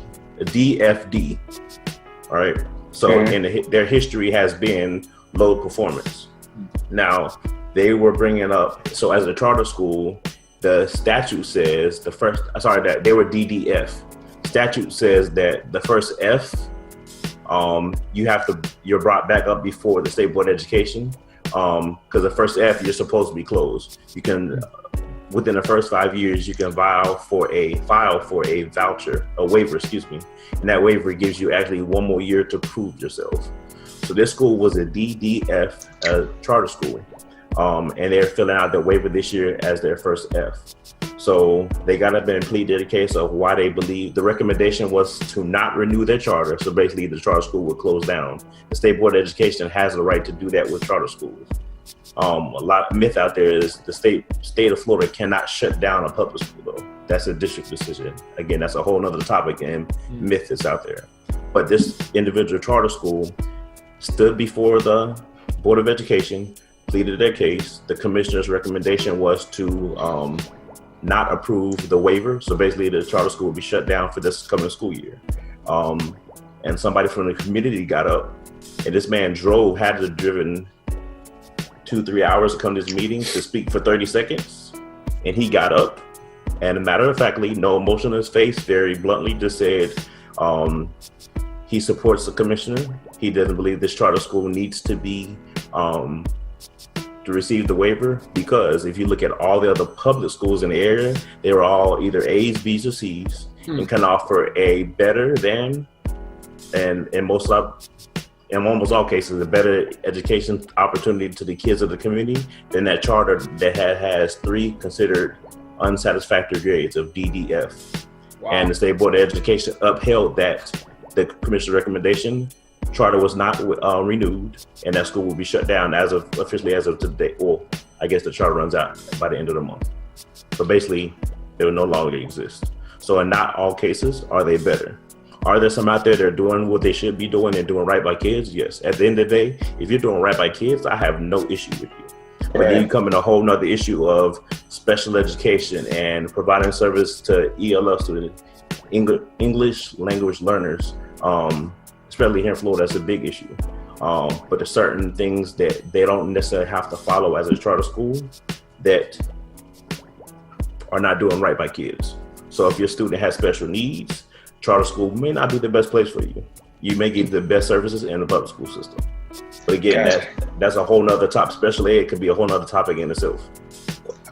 all right? So their history has been low performance. Now, they were bringing up, so as a charter school, the statute says that they were DDF. Statute says that the first F, you're brought back up before the State Board of Education. Because the first F, you're supposed to be closed. You can, within the first 5 years, you can file for a waiver, and that waiver gives you actually 1 more year to prove yourself. So this school was a DDF charter school, and they're filling out the waiver this year as their first F. So they got up and pleaded a case of why they believe the recommendation was to not renew their charter. So basically the charter school would close down. The State Board of Education has the right to do that with charter schools. A lot of myth out there is the state of Florida cannot shut down a public school though. That's a district decision. Again, that's a whole nother topic and myth that's out there. But this individual charter school stood before the Board of Education, pleaded their case. The commissioner's recommendation was to not approve the waiver. So basically the charter school will be shut down for this coming school year. And somebody from the community got up, and this man had to have driven 2-3 hours to come to this meeting to speak for 30 seconds. And he got up, and matter of factly, no emotion on his face, very bluntly just said he supports the commissioner. He doesn't believe this charter school needs to be to receive the waiver, because if you look at all the other public schools in the area, they were all either A's, B's, or C's, and can offer a better than, and in almost all cases, a better education opportunity to the kids of the community than that charter that has 3 considered unsatisfactory grades of DDF. Wow. And the State Board of Education upheld that the commissioner's recommendation. Charter was not renewed, and that school will be shut down officially as of today. Well, I guess the charter runs out by the end of the month. So basically, they will no longer exist. So in not all cases are they better. Are there some out there that are doing what they should be doing and doing right by kids? Yes. At the end of the day, if you're doing right by kids, I have no issue with you. But then you come in a whole nother issue of special education and providing service to ELL students, English language learners. Especially here in Florida, that's a big issue. But there's certain things that they don't necessarily have to follow as a charter school that are not doing right by kids. So if your student has special needs, charter school may not be the best place for you. You may get the best services in the public school system. But again, that's a whole nother topic. Special ed could be a whole nother topic in itself.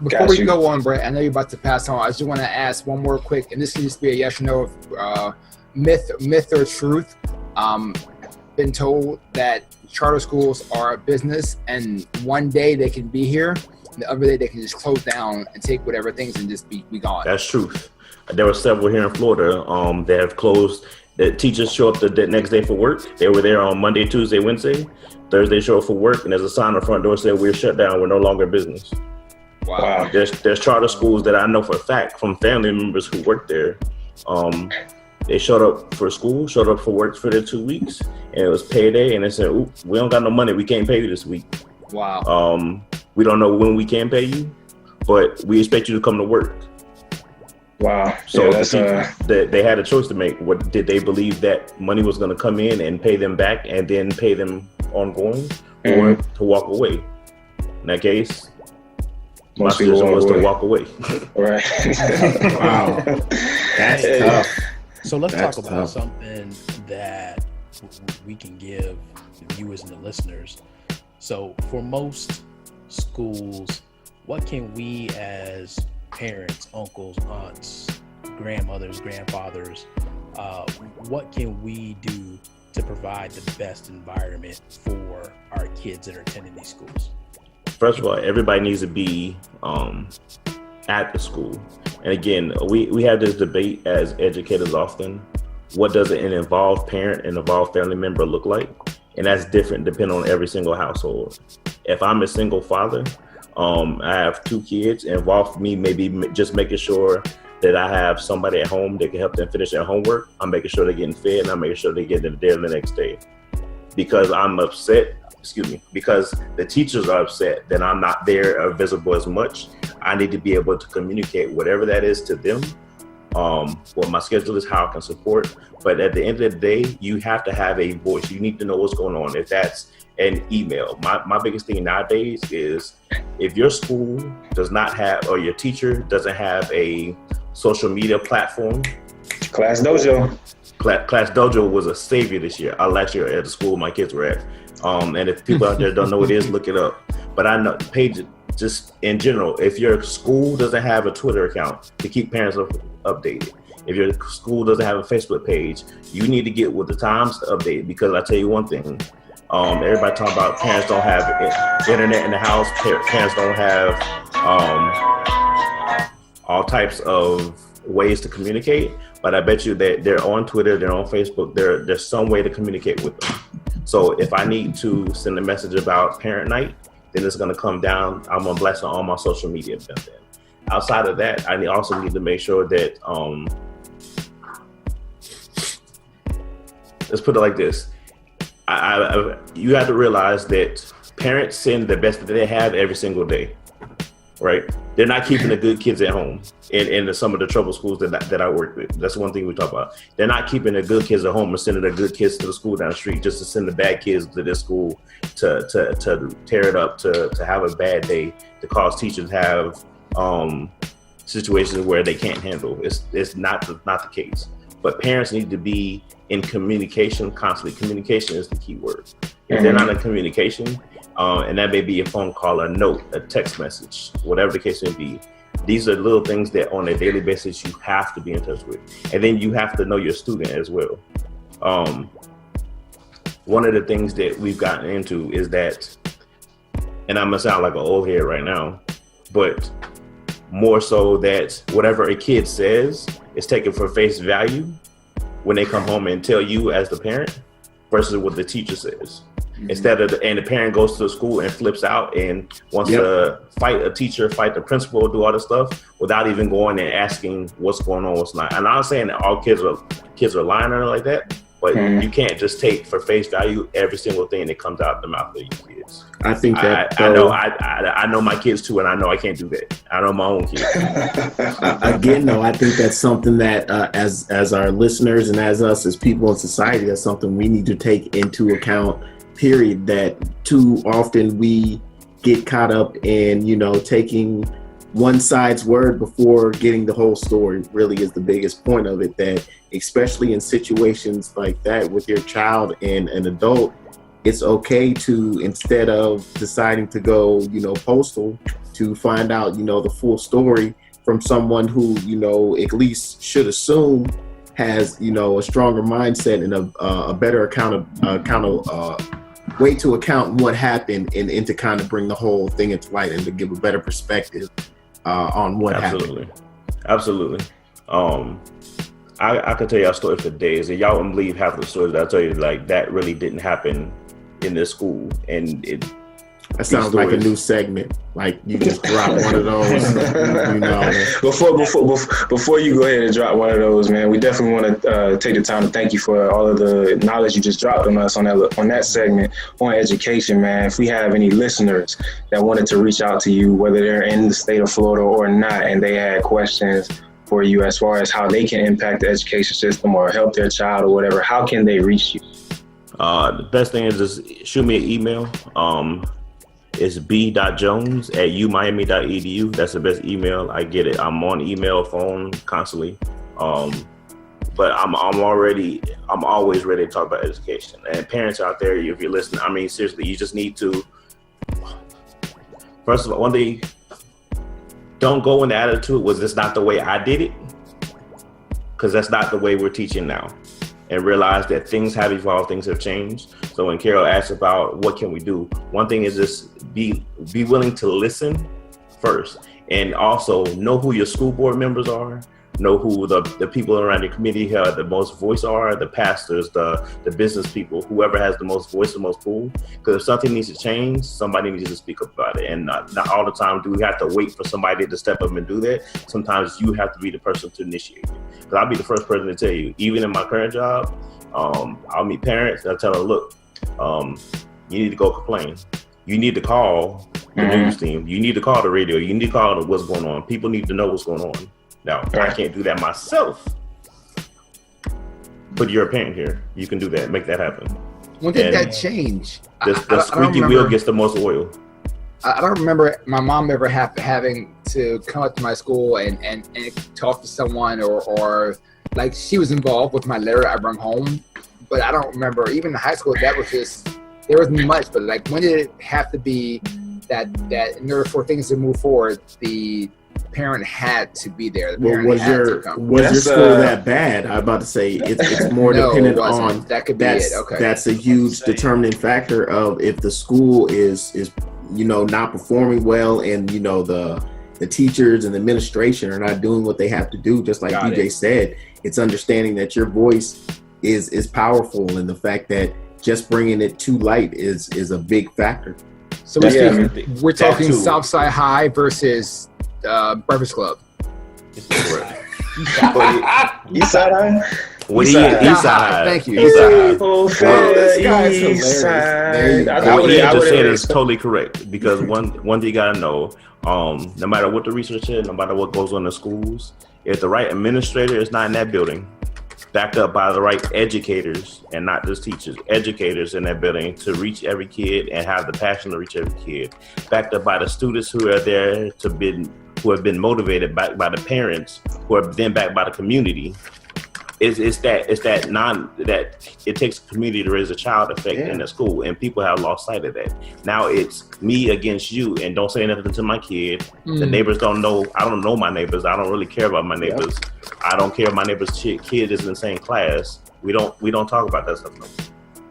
Before we go on, Brett, I know you're about to pass on. I just want to ask one more quick, and this can just be a yes or no, myth or truth. Been told that charter schools are a business, and one day they can be here, and the other day they can just close down and take whatever things and just be gone. That's truth. There were several here in Florida that have closed. The teachers show up the next day for work. They were there on Monday, Tuesday, Wednesday. Thursday show up for work, and there's a sign on the front door saying we're shut down. We're no longer business. Wow. There's charter schools that I know for a fact from family members who work there. They showed up for school, showed up for work for their 2 weeks, and it was payday, and they said, "Ooh, we don't got no money. We can't pay you this week." Wow. We don't know when we can pay you, but we expect you to come to work. Wow. So they had a choice to make. What did they believe that money was going to come in and pay them back and then pay them ongoing, or to walk away? In that case, my decision was to walk away. Right. Wow. That's tough. So let's talk about something that we can give the viewers and the listeners. So for most schools, what can we as parents, uncles, aunts, grandmothers, grandfathers, what can we do to provide the best environment for our kids that are attending these schools? First of all, everybody needs to be at the school. And again, we have this debate as educators often. What does an involved parent and involved family member look like? And that's different depending on every single household. If I'm a single father, I have 2 kids, involved me maybe just making sure that I have somebody at home that can help them finish their homework. I'm making sure they're getting fed, and I'm making sure they're getting there the next day. Because I'm upset, because the teachers are upset that I'm not there or visible as much, I need to be able to communicate whatever that is to them what my schedule is, how I can support. But at the end of the day, you have to have a voice. You need to know what's going on. If that's an email, my biggest thing nowadays is if your school does not have, or your teacher doesn't have a social media platform. Class Dojo. Class Dojo was a savior last year at the school my kids were at. And if people out there don't know what it is, look it up. But I know Paige, just in general, if your school doesn't have a Twitter account to keep parents updated, if your school doesn't have a Facebook page, you need to get with the times to update it. Because I tell you one thing, everybody talking about parents don't have internet in the house, parents don't have all types of ways to communicate. But I bet you that they're on Twitter, they're on Facebook, there's some way to communicate with them. So if I need to send a message about parent night, then it's going to come down. I'm going to blast it on my social media. Outside of that, I also need to make sure that, let's put it like this. You have to realize that parents send the best that they have every single day, right? They're not keeping the good kids at home in some of the trouble schools that I work with. That's one thing we talk about. They're not keeping the good kids at home and sending the good kids to the school down the street just to send the bad kids to this school to tear it up, to have a bad day, to cause teachers to have situations where they can't handle. It's not the case. But parents need to be in communication constantly. Communication is the key word. If they're not in communication, and that may be a phone call, a note, a text message, whatever the case may be, these are little things that on a daily basis you have to be in touch with. And then you have to know your student as well. One of the things that we've gotten into is that, and I'm gonna sound like an old head right now, but more so that whatever a kid says is taken for face value when they come home and tell you as the parent versus what the teacher says. Instead of, and the parent goes to the school and flips out and wants to fight a teacher, fight the principal, do all this stuff without even going and asking what's going on, what's not. And I'm not saying that all kids are lying or like that, but you can't just take for face value every single thing that comes out the mouth of your kids. I think that I know my kids too, and I know I can't do that. I know my own kids. Again, though, I think that's something that as our listeners and as us as people in society, that's something we need to take into account. Period. That too often we get caught up in, taking one side's word before getting the whole story. Really is the biggest point of it, that especially in situations like that with your child and an adult, it's okay to, instead of deciding to go, postal, to find out, the full story from someone who, at least should assume has, a stronger mindset and a better way to account what happened and to kind of bring the whole thing into light and to give a better perspective on what happened. Absolutely. I could tell y'all stories for days, and y'all wouldn't believe half the stories that I tell you, like, that really didn't happen in this school. And that sounds like a new segment. Like you just drop one of those. Before you go ahead and drop one of those, man, we definitely want to take the time to thank you for all of the knowledge you just dropped on us on that segment on education, man. If we have any listeners that wanted to reach out to you, whether they're in the state of Florida or not, and they had questions for you as far as how they can impact the education system or help their child or whatever, how can they reach you? The best thing is just shoot me an email. It's b.jones@umiami.edu. That's the best email. I get it. I'm on email, phone constantly. But I'm always ready to talk about education. And parents out there, if you're listening, I mean, seriously, you just need to, first of all, one day, don't go in the attitude was this not the way I did it, because that's not the way we're teaching now. And realize that things have evolved, things have changed. So when Carol asks about what can we do, one thing is just be willing to listen first, and also know who your school board members are, know who the people around your community who have the most voice are, the pastors, the business people, whoever has the most voice, the most pull. Because if something needs to change, somebody needs to speak up about it. And not all the time do we have to wait for somebody to step up and do that. Sometimes you have to be the person to initiate it. Because I'll be the first person to tell you, even in my current job, I'll meet parents and I'll tell them, look, you need to go complain. You need to call the news team. You need to call the radio. You need to call what's going on. People need to know what's going on. Now, I can't do that myself, but you're a parent here. You can do that, make that happen. When did that change? The squeaky wheel gets the most oil. I don't remember my mom ever having to come up to my school and talk to someone or like she was involved with my letter I brought home, but I don't remember even in high school that was just there wasn't much. But like when did it have to be that in order for things to move forward, the parent had to be there. Was your school that bad? I'm about to say it's more dependent on that. Could be it. Okay, that's a huge determining factor of if the school is not performing well, and the teachers and the administration are not doing what they have to do. Just like BJ said, it's understanding that your voice is powerful, and the fact that just bringing it to light is a big factor. So we're talking Southside High versus Breakfast Club. Eastside High? Eastside High. Thank you. Eastside. What you just said is totally correct, because one thing you gotta know, no matter what the research is, no matter what goes on in the schools, if the right administrator is not in that building, backed up by the right educators, and not just teachers, educators in that building to reach every kid and have the passion to reach every kid, backed up by the students who are there who have been motivated back by the parents, who are then backed by the community. It takes a community to raise a child effect in the school, and people have lost sight of that. Now it's me against you, and don't say nothing to my kid. The neighbors don't know. I don't know my neighbors. I don't really care about my neighbors. I don't care if my neighbor's kid is in the same class. We don't talk about that stuff no more.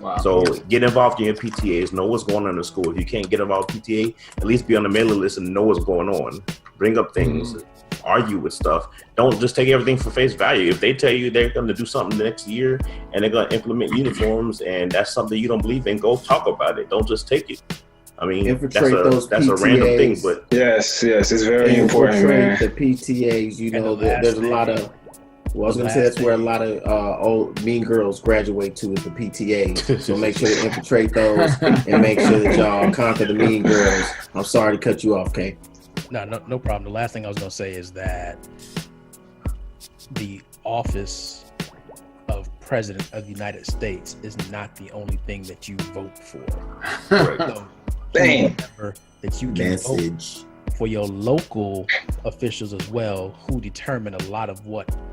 Wow. So get involved in your PTAs. Know what's going on in the school. If you can't get involved in PTA, at least be on the mailing list and know what's going on. Bring up things. Argue with stuff. Don't just take everything for face value. If they tell you they're going to do something next year and they're going to implement uniforms and that's something you don't believe in, go talk about it. Don't just take it. I mean, that's a random thing, but yes, it's very important, man. The PTAs, there's a lot of. Well, I was going to say that's where a lot of old mean girls graduate to, is the PTA. So make sure to infiltrate those and make sure that y'all conquer the mean girls. I'm sorry to cut you off, Kay. No problem. The last thing I was going to say is that the office of President of the United States is not the only thing that you vote for. So remember that you can vote for your local officials as well, who determine a lot of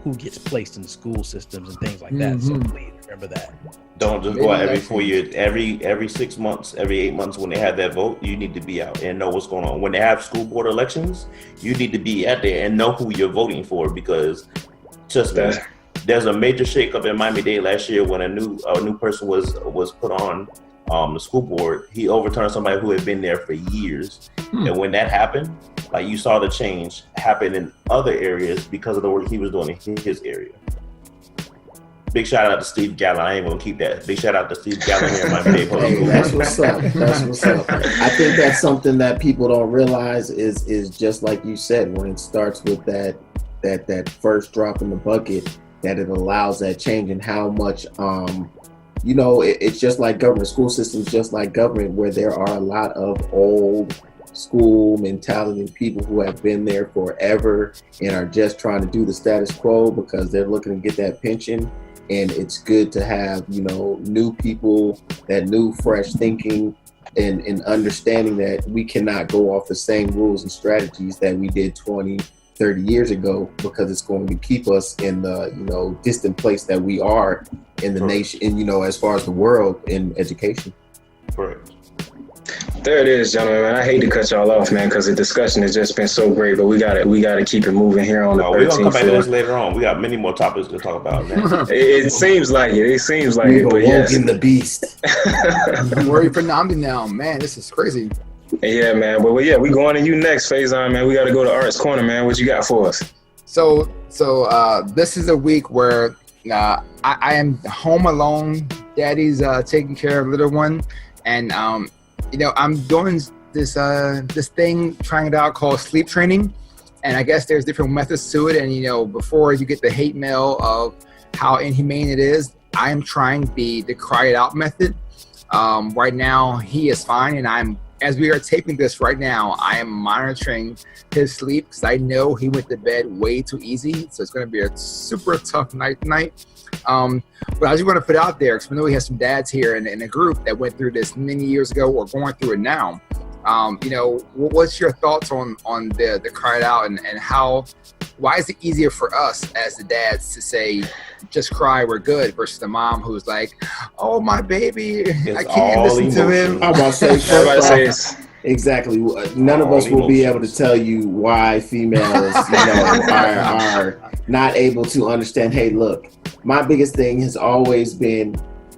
who gets placed in the school systems and things like that. So please remember that. Don't just go out every 4 years. Every 6 months, every 8 months, when they have that vote, you need to be out and know what's going on. When they have school board elections, you need to be out there and know who you're voting for, because just there's a major shakeup in Miami-Dade last year when a new person was put on the school board. He overturned somebody who had been there for years. And when that happened, like, you saw the change happen in other areas because of the work he was doing in his area. Big shout out to Steve Gallen. I ain't gonna keep that. Big shout out to Steve Gallen here in Miami-Dade Public School. That's what's up. That's what's up. I think that's something that people don't realize is just like you said, when it starts with that first drop in the bucket, that it allows that change in how much it's just like government. School systems just like government, where there are a lot of old school mentality people who have been there forever and are just trying to do the status quo because they're looking to get that pension. And it's good to have, new people, that new fresh thinking and understanding that we cannot go off the same rules and strategies that we did 20, 30 years ago, because it's going to keep us in the, distant place that we are in the nation, and, as far as the world in education. Correct. There it is, gentlemen. Man, I hate to cut y'all off, man, because the discussion has just been so great. But we got to keep it moving here on the 13th We're gonna come back to floor. this later on. We got many more topics to talk about, man. It seems like it. It seems like We've it. But yes, awoken the beast. I'm worried for Namdi now, man. This is crazy. Yeah, man. But we going to you next, Faison, man. We got to go to Art's Corner, man. What you got for us? So this is a week where I am home alone. Daddy's taking care of little one, and I'm doing this thing, trying it out, called sleep training. And I guess there's different methods to it. And, before you get the hate mail of how inhumane it is, I am trying the cry it out method. Right now, he is fine, and I'm as we are taping this right now, I am monitoring his sleep because I know he went to bed way too easy. So it's going to be a super tough night tonight. But I just want to put it out there because we know we have some dads here in a group that went through this many years ago or going through it now. What's your thoughts on the cry out and why is it easier for us as the dads to say, just cry, we're good, versus the mom who's like, oh, my baby, I can't listen to him. I'm about to say, exactly. None of us will be able to tell you why females, are not able to understand. Hey, look, my biggest thing has always been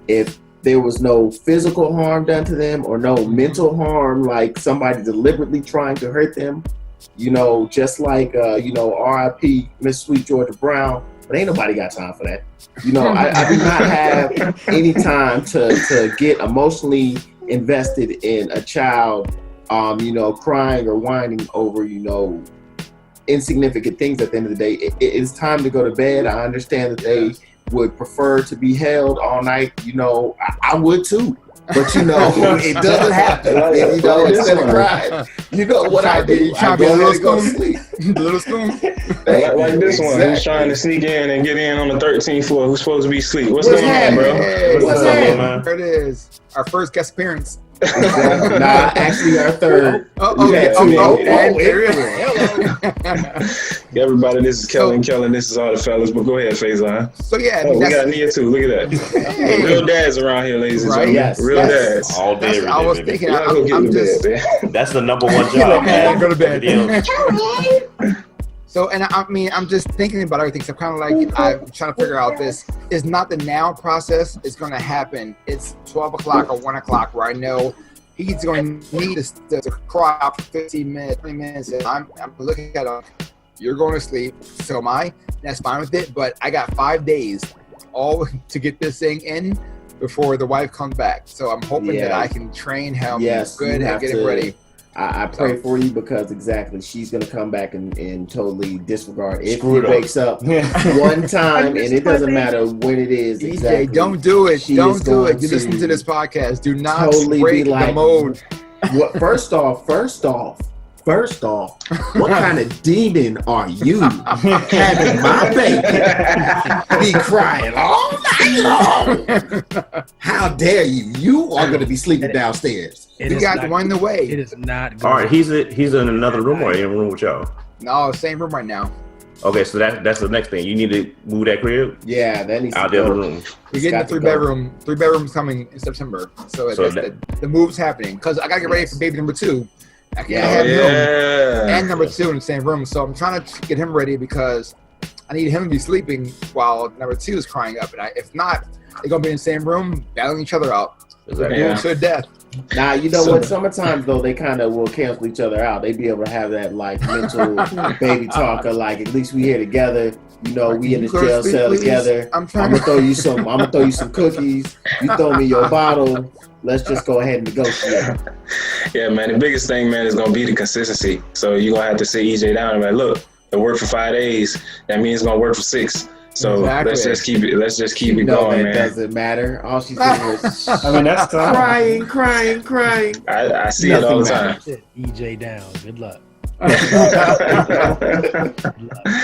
if there was no physical harm done to them or no mental harm, like somebody deliberately trying to hurt them, just like, R.I.P. Miss Sweet Georgia Brown, but ain't nobody got time for that. I do not have any time to get emotionally invested in a child, crying or whining over, insignificant things at the end of the day. It is time to go to bed. I understand that they would prefer to be held all night. I would too. But it doesn't happen. Instead of crying, what I do? I go to sleep. Little spoon. Like this one, who's trying to sneak in and get in on the 13th floor, who's supposed to be asleep. What's going on, bro? What's happening, man? There it is. Our first guest appearance. Exactly. Actually our third. Everybody, this is Kellen. This is all the fellas. But go ahead, Faison. So yeah, we got Nia too. Look at that. Hey. Real dads around here, ladies and gentlemen. Yes. Real dads. All day, every day. I was baby. thinking, I'm That's the number one job, man. Go to bed. So, and I'm just thinking about everything. So I'm kind of like, I'm trying to figure out this is not the now process. It's going to happen. It's 12 o'clock or 1 o'clock where I know he's going to need to cry out for 15 minutes, 20 minutes. And I'm looking at him. You're going to sleep. So am I. That's fine with it. But I got 5 days all to get this thing in before the wife comes back. So I'm hoping that I can train him good and get him ready. I pray for you because exactly she's gonna come back and totally disregard if he wakes up one time and it doesn't matter when it is. DJ, exactly, don't do it. Don't do it. You to listen to this podcast. Do not totally break like, the mode. What? First off, what kind of demon are you having my baby be crying all night long? How dare you? You are going to be sleeping downstairs. You got one in the way. It is not good. All right, he's in another room or in a room with y'all? No, same room right now. Okay, so that's the next thing. You need to move that crib Yeah, that needs out to the go. other room. We're getting a 3-bedroom. 3 bedrooms coming in September. So the move's happening. Because I got to get ready for baby number 2. I can't have him and number 2 in the same room. So I'm trying to get him ready because I need him to be sleeping while number 2 is crying up. And if not, they're going to be in the same room, battling each other out. Exactly. To death. Now, you know what? Sometimes, though, they kind of will cancel each other out. They be able to have that, like, mental baby talk of, like, at least we here together. We in this jail cell together. I'm gonna throw you some cookies. You throw me your bottle. Let's just go ahead and negotiate. Yeah, man. The biggest thing, man, is gonna be the consistency. So you're gonna have to sit EJ down and be like, look, it worked for 5 days. That means it's gonna work for 6. So let's just keep it going, man. Doesn't matter. All she's doing is that's tough. crying. I see it all the time. EJ down. Good luck.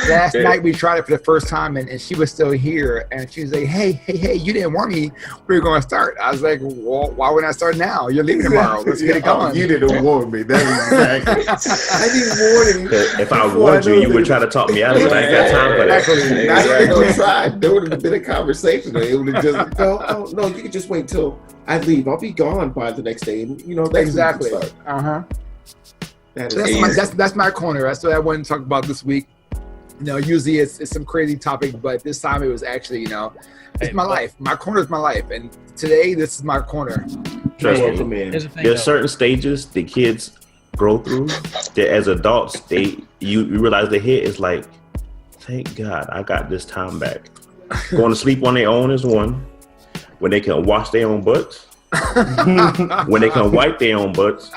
Last night we tried it for the first time and she was still here and she was like, hey, you didn't warn me we were going to start. I was like, well, why wouldn't I start now? You're leaving tomorrow. Let's get it going. You didn't warn me. That is exactly. I didn't warn you. If I warned you would try to talk me out of it. I ain't got time for that. Exactly. There would have been a conversation. It would have just no, you could just wait till I leave. I'll be gone by the next day. And, exactly. That's my corner. That's what I wanted to talk about this week. Usually it's some crazy topic, but this time it was actually, it's my life. My corner is my life, and today this is my corner. Trust me, there's certain stages the kids grow through that as adults you realize their head is like, thank God I got this time back. Going to sleep on their own is one. When they can wash their own butts. When they can wipe their own butts.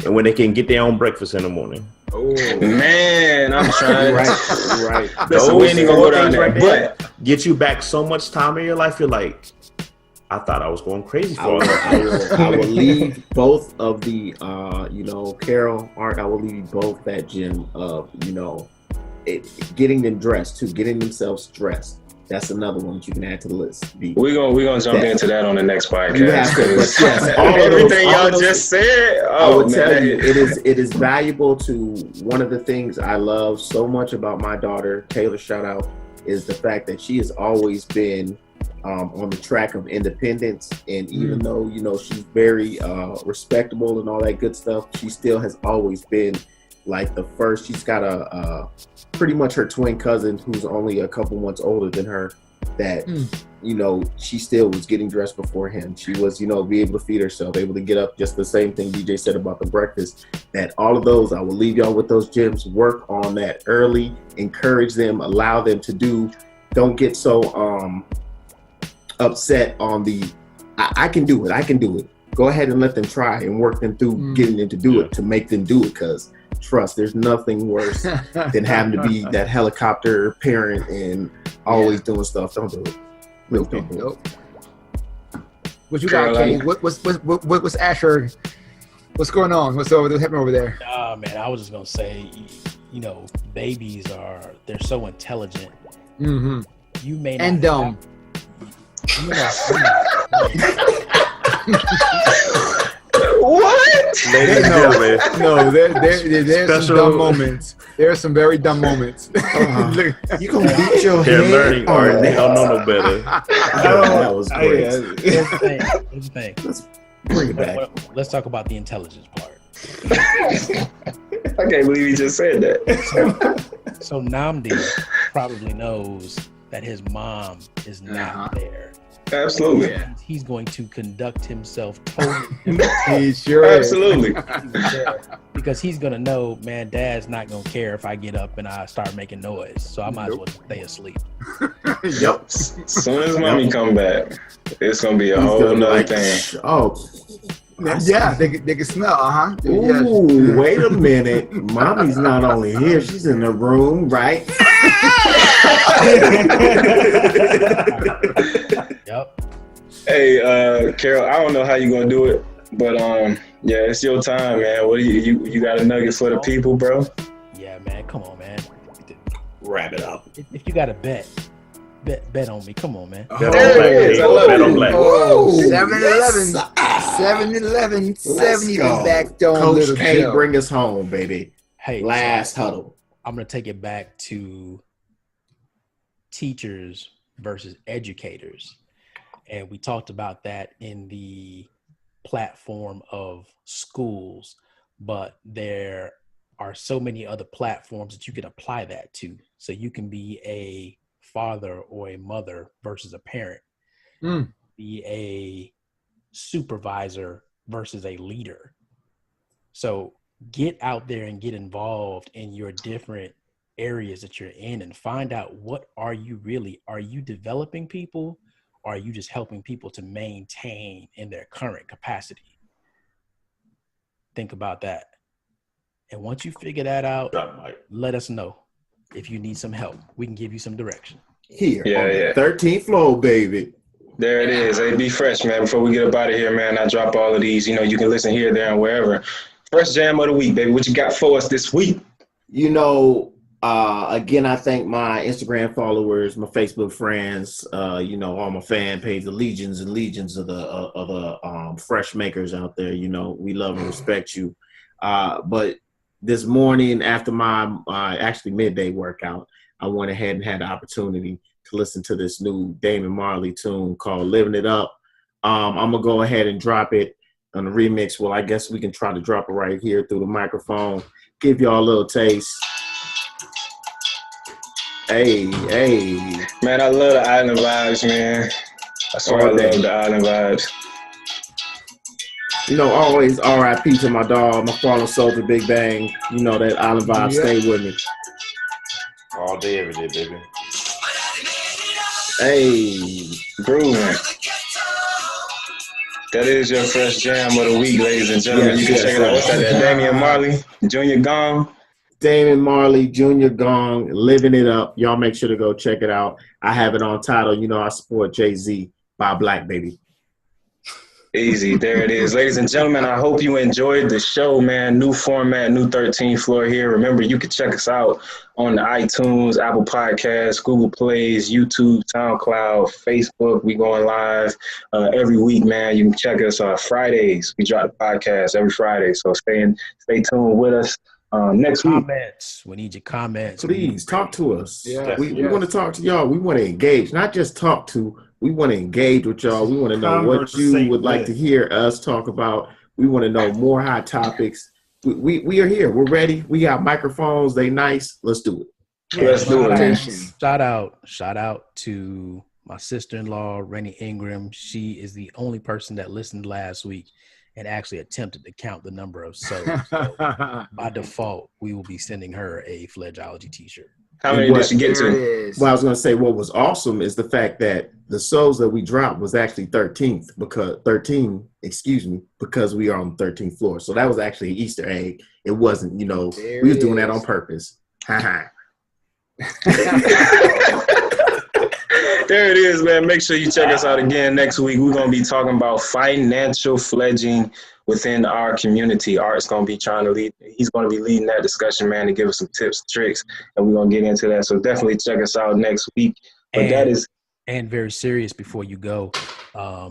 And when they can get their own breakfast in the morning. Oh man, I'm trying. Right. Those we ain't gonna go down there, but get you back so much time in your life. You're like, I thought I was going crazy for I all will, that. I will leave both of the, Carol, Art, I will leave you both that gym of, getting them dressed too, getting themselves dressed. That's another one that you can add to the list. We're gonna jump into that on the next podcast. You have to, but yes, everything y'all just said. I would tell you, it is valuable to one of the things I love so much about my daughter, Taylor, shout out, is the fact that she has always been on the track of independence. And even though, she's very respectable and all that good stuff, she still has always been like the first. She's got a pretty much her twin cousin who's only a couple months older than her that, she still was getting dressed before him. She was, be able to feed herself, able to get up, just the same thing DJ said about the breakfast, that all of those, I will leave y'all with those gyms. Work on that early, encourage them, allow them to do, don't get so upset on the, I can do it. Go ahead and let them try and work them through getting them to do it, to make them do it, because trust, there's nothing worse than having to be that helicopter parent and always doing stuff. Don't do it. Real people. Nope. What you got, Kenny? What's Asher? What's going on? What's happening over there? Man, I was just gonna say, babies they're so intelligent. Mm-hmm. You may not and dumb. What? Ladies and gentlemen. No, there's some dumb moments. There are some very dumb moments. You gonna beat your They're head? learning art. They don't know no better. That was great. Here's the thing. Let's bring it back. Let's talk about the intelligence part. I can't believe he just said that. So Namdi probably knows that his mom is not there. Absolutely. Yeah. He's going to conduct himself totally He sure is. Absolutely. because he's gonna know, man, Dad's not gonna care if I get up and I start making noise, so I might as well stay asleep. Yep. As soon as mommy come back, it's gonna be a whole nother thing. Oh, Yeah, they can smell. Ooh, wait a minute. Mommy's not only here, she's in the room, right? Yep. Hey, Carol, I don't know how you're gonna do it, but yeah, it's your time, man. What do you got a nugget for the people, bro? Yeah, man. Come on, man. Wrap it up. If you got a bet on me. Come on, man. Bet on There black. it is. There I you love go. Bet on it. black. Oh, Yes. 7-Eleven, 70 go. back on Coach Little K, Joe. bring us home, baby. Hey, Last so huddle. I'm gonna take it back to teachers versus educators, and we talked about that in the platform of schools, but there are so many other platforms that you can apply that to. So you can be a father or a mother versus a parent, be a supervisor versus a leader. So get out there and get involved in your different areas that you're in and find out, what are you developing people, or are you just helping people to maintain in their current capacity? Think about that. And once you figure that out, let us know. If you need some help, we can give you some direction. Here on Yeah. the 13th floor, baby. There it is. Hey, be fresh, man. Before we get up out of here, man, I drop all of these. You can listen here, there, and wherever. First jam of the week, baby. What you got for us this week? Again, I thank my Instagram followers, my Facebook friends, all my fan page, the legions and legions of the fresh makers out there. We love and respect you. But this morning, after my actually midday workout, I went ahead and had the opportunity to listen to this new Damian Marley tune called "Living It Up." I'm gonna go ahead and drop it on the remix. Well, I guess we can try to drop it right here through the microphone. Give y'all a little taste. Hey. Man, I love the island vibes, man. I swear I love the island vibes. Always RIP to my dog, my fallen soldier, Big Bang. That island vibe stay with me. All day, every day, baby. Hey. Grooving. That is your fresh jam of the week, ladies and gentlemen. You can check it out. What's that? Damian Marley, Junior Gong. Damian Marley, Junior Gong, Living It Up. Y'all make sure to go check it out. I have it on Tidal. I support Jay-Z by Black, baby. Easy. There it is. Ladies and gentlemen, I hope you enjoyed the show, man. New format, new 13th floor here. Remember, you can check us out on the iTunes, Apple Podcasts, Google Plays, YouTube, SoundCloud, Facebook. We going live every week, man. You can check us on Fridays. We drop the podcast every Friday. So stay tuned with us. Next week. Comments. We need your comments. Please talk to us. Yes, We want to talk to y'all. We want to engage, not just talk to. We want to engage with y'all. We want to know what you would like to hear us talk about. We want to know more hot topics. We are here. We're ready. We got microphones. They nice. Let's do it. Let's do it. Shout out to my sister-in-law, Rennie Ingram. She is the only person that listened last week and actually attempted to count the number of sows. So by default, we will be sending her a Fledgeology t-shirt. How many did she get to? Well, I was going to say what was awesome is the fact that the souls that we dropped was actually 13th because we are on the 13th floor. So that was actually an Easter egg. It wasn't, we was doing that on purpose. Ha There it is, man. Make sure you check us out again next week. We're going to be talking about financial fledging within our community. Art's going to be he's going to be leading that discussion, man, to give us some tips, tricks, and we're going to get into that. So definitely check us out next week. But and very serious before you go, I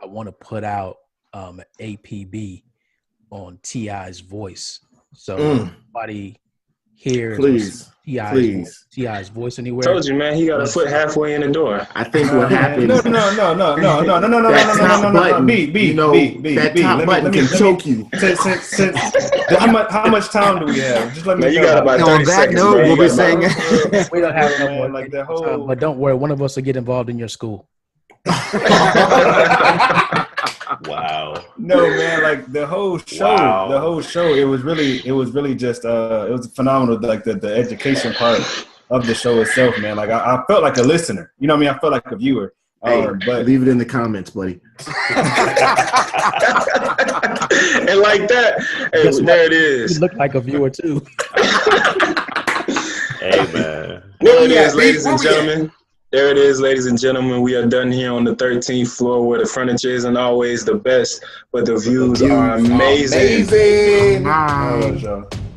want to put out an APB on T.I.'s voice. So everybody here, please. T.I.'s voice anywhere. Told you, man, he got a foot halfway in the door. I think what happened. No. B. That top button can choke you. How much time do we have? Just let me know. You got about 30 seconds, bro. We'll be saying we don't have no more. Like the whole. But don't worry, one of us will get involved in your school. Wow. No, man, like the whole show, it was really just it was phenomenal, like the education part of the show itself, man. Like I felt like a listener. You know what I mean? I felt like a viewer. But leave it in the comments, buddy. And like that, hey, there it is. You look like a viewer too. Hey, man. There it is, ladies and gentlemen. There it is, ladies and gentlemen. We are done here on the 13th floor where the furniture isn't always the best, but the views are amazing.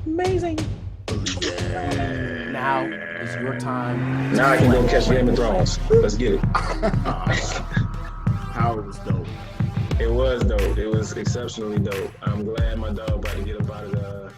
Amazing. Now is your time. Now I can go catch Game of Thrones. Let's get it. Howard was dope. It was dope. It was exceptionally dope. I'm glad my dog about to get up out of the